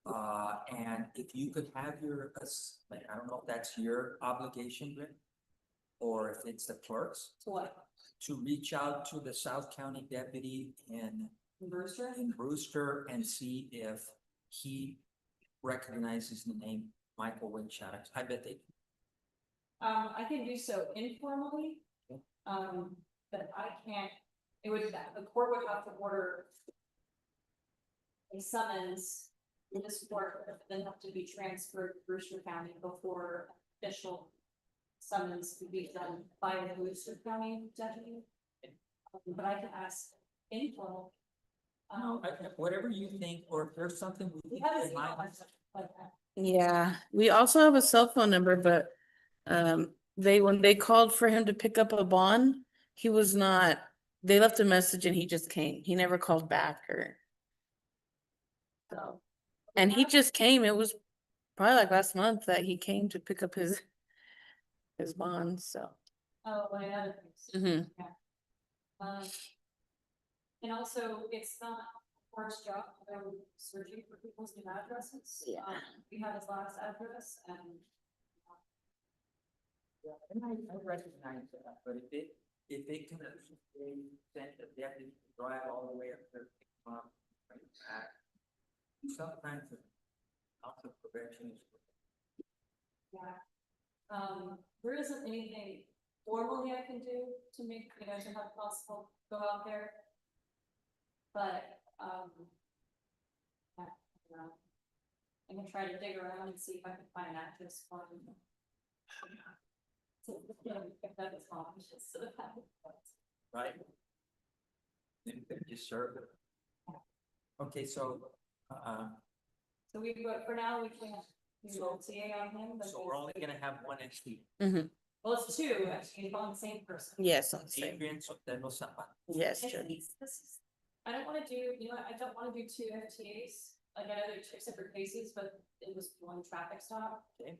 And if you could have your, like, I don't know if that's your obligation, Rick, or if it's the clerk's, To what? to reach out to the South County deputy Brewster? in Brewster and see if he recognizes the name Michael Wayne Shaddocks. I bet they do. I can do so informally. Okay. But I can't, it would, the court would have to order. A summons in this court, would then have to be transferred to Brewster County before official. Summons could be done by the Brewster County deputy. But I can ask informal. Whatever you think, or if there's something we We think have they a might. like that. Yeah, we also have a cell phone number, but when they called for him to pick up a bond, he was not, they left a message and he just came. He never called back or. So. And he just came. It was probably like last month that he came to pick up his bonds, so. Oh, my other things. Mhm. Yeah. And also, it's not court's job, searching for people's new addresses. Yeah. We have his last address and. And I recognize that, but if it can, they send the deputy to drive all the way up there, right back. Sometimes the also prevention is. Yeah. There isn't anything formally I can do to make, to have possible go out there. But, yeah, I'm gonna try to dig around and see if I can find an address for him. So, if that is wrong, it's just sort of happen. Right. Then you serve it. Okay, so, So we, but for now, we can't do So- LTA on him, but. so we're only gonna have one entity. Well, it's two, actually, on the same person. Yes, I'll say. Adrian Sotelo Zapata. Yes, And Judge. this is, I don't wanna do, I don't wanna do two FTAs, like I know they're two separate cases, but it was one traffic stop. Okay.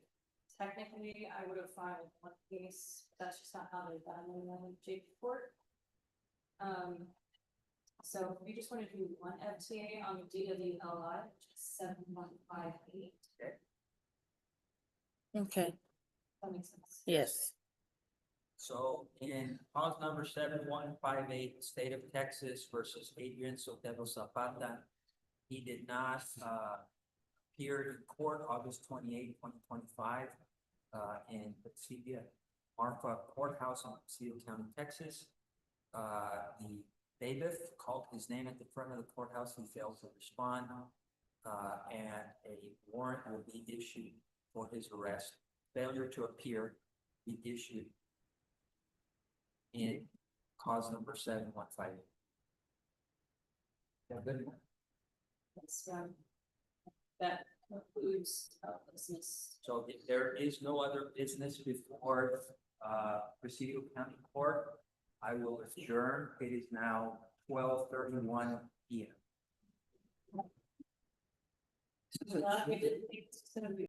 Technically, I would have filed one case, that's just not how they've done in J court. So we just wanna do one FTA on the DWLI, which is 7158. Okay, That makes sense. yes. So in cause number 7158, state of Texas versus Adrian Sotelo Zapata. He did not appear in court August 28, 2025. In Presidio Marfa Courthouse in Presidio County, Texas. The bailiff called his name at the front of the courthouse. He failed to respond. And a warrant will be issued for his arrest. Failure to appear be issued in cause number 7158. Yeah, good. That's, that concludes business. So if there is no other business before Presidio County Court, I will adjourn. It is now 12:31 p.m. We didn't think it's gonna be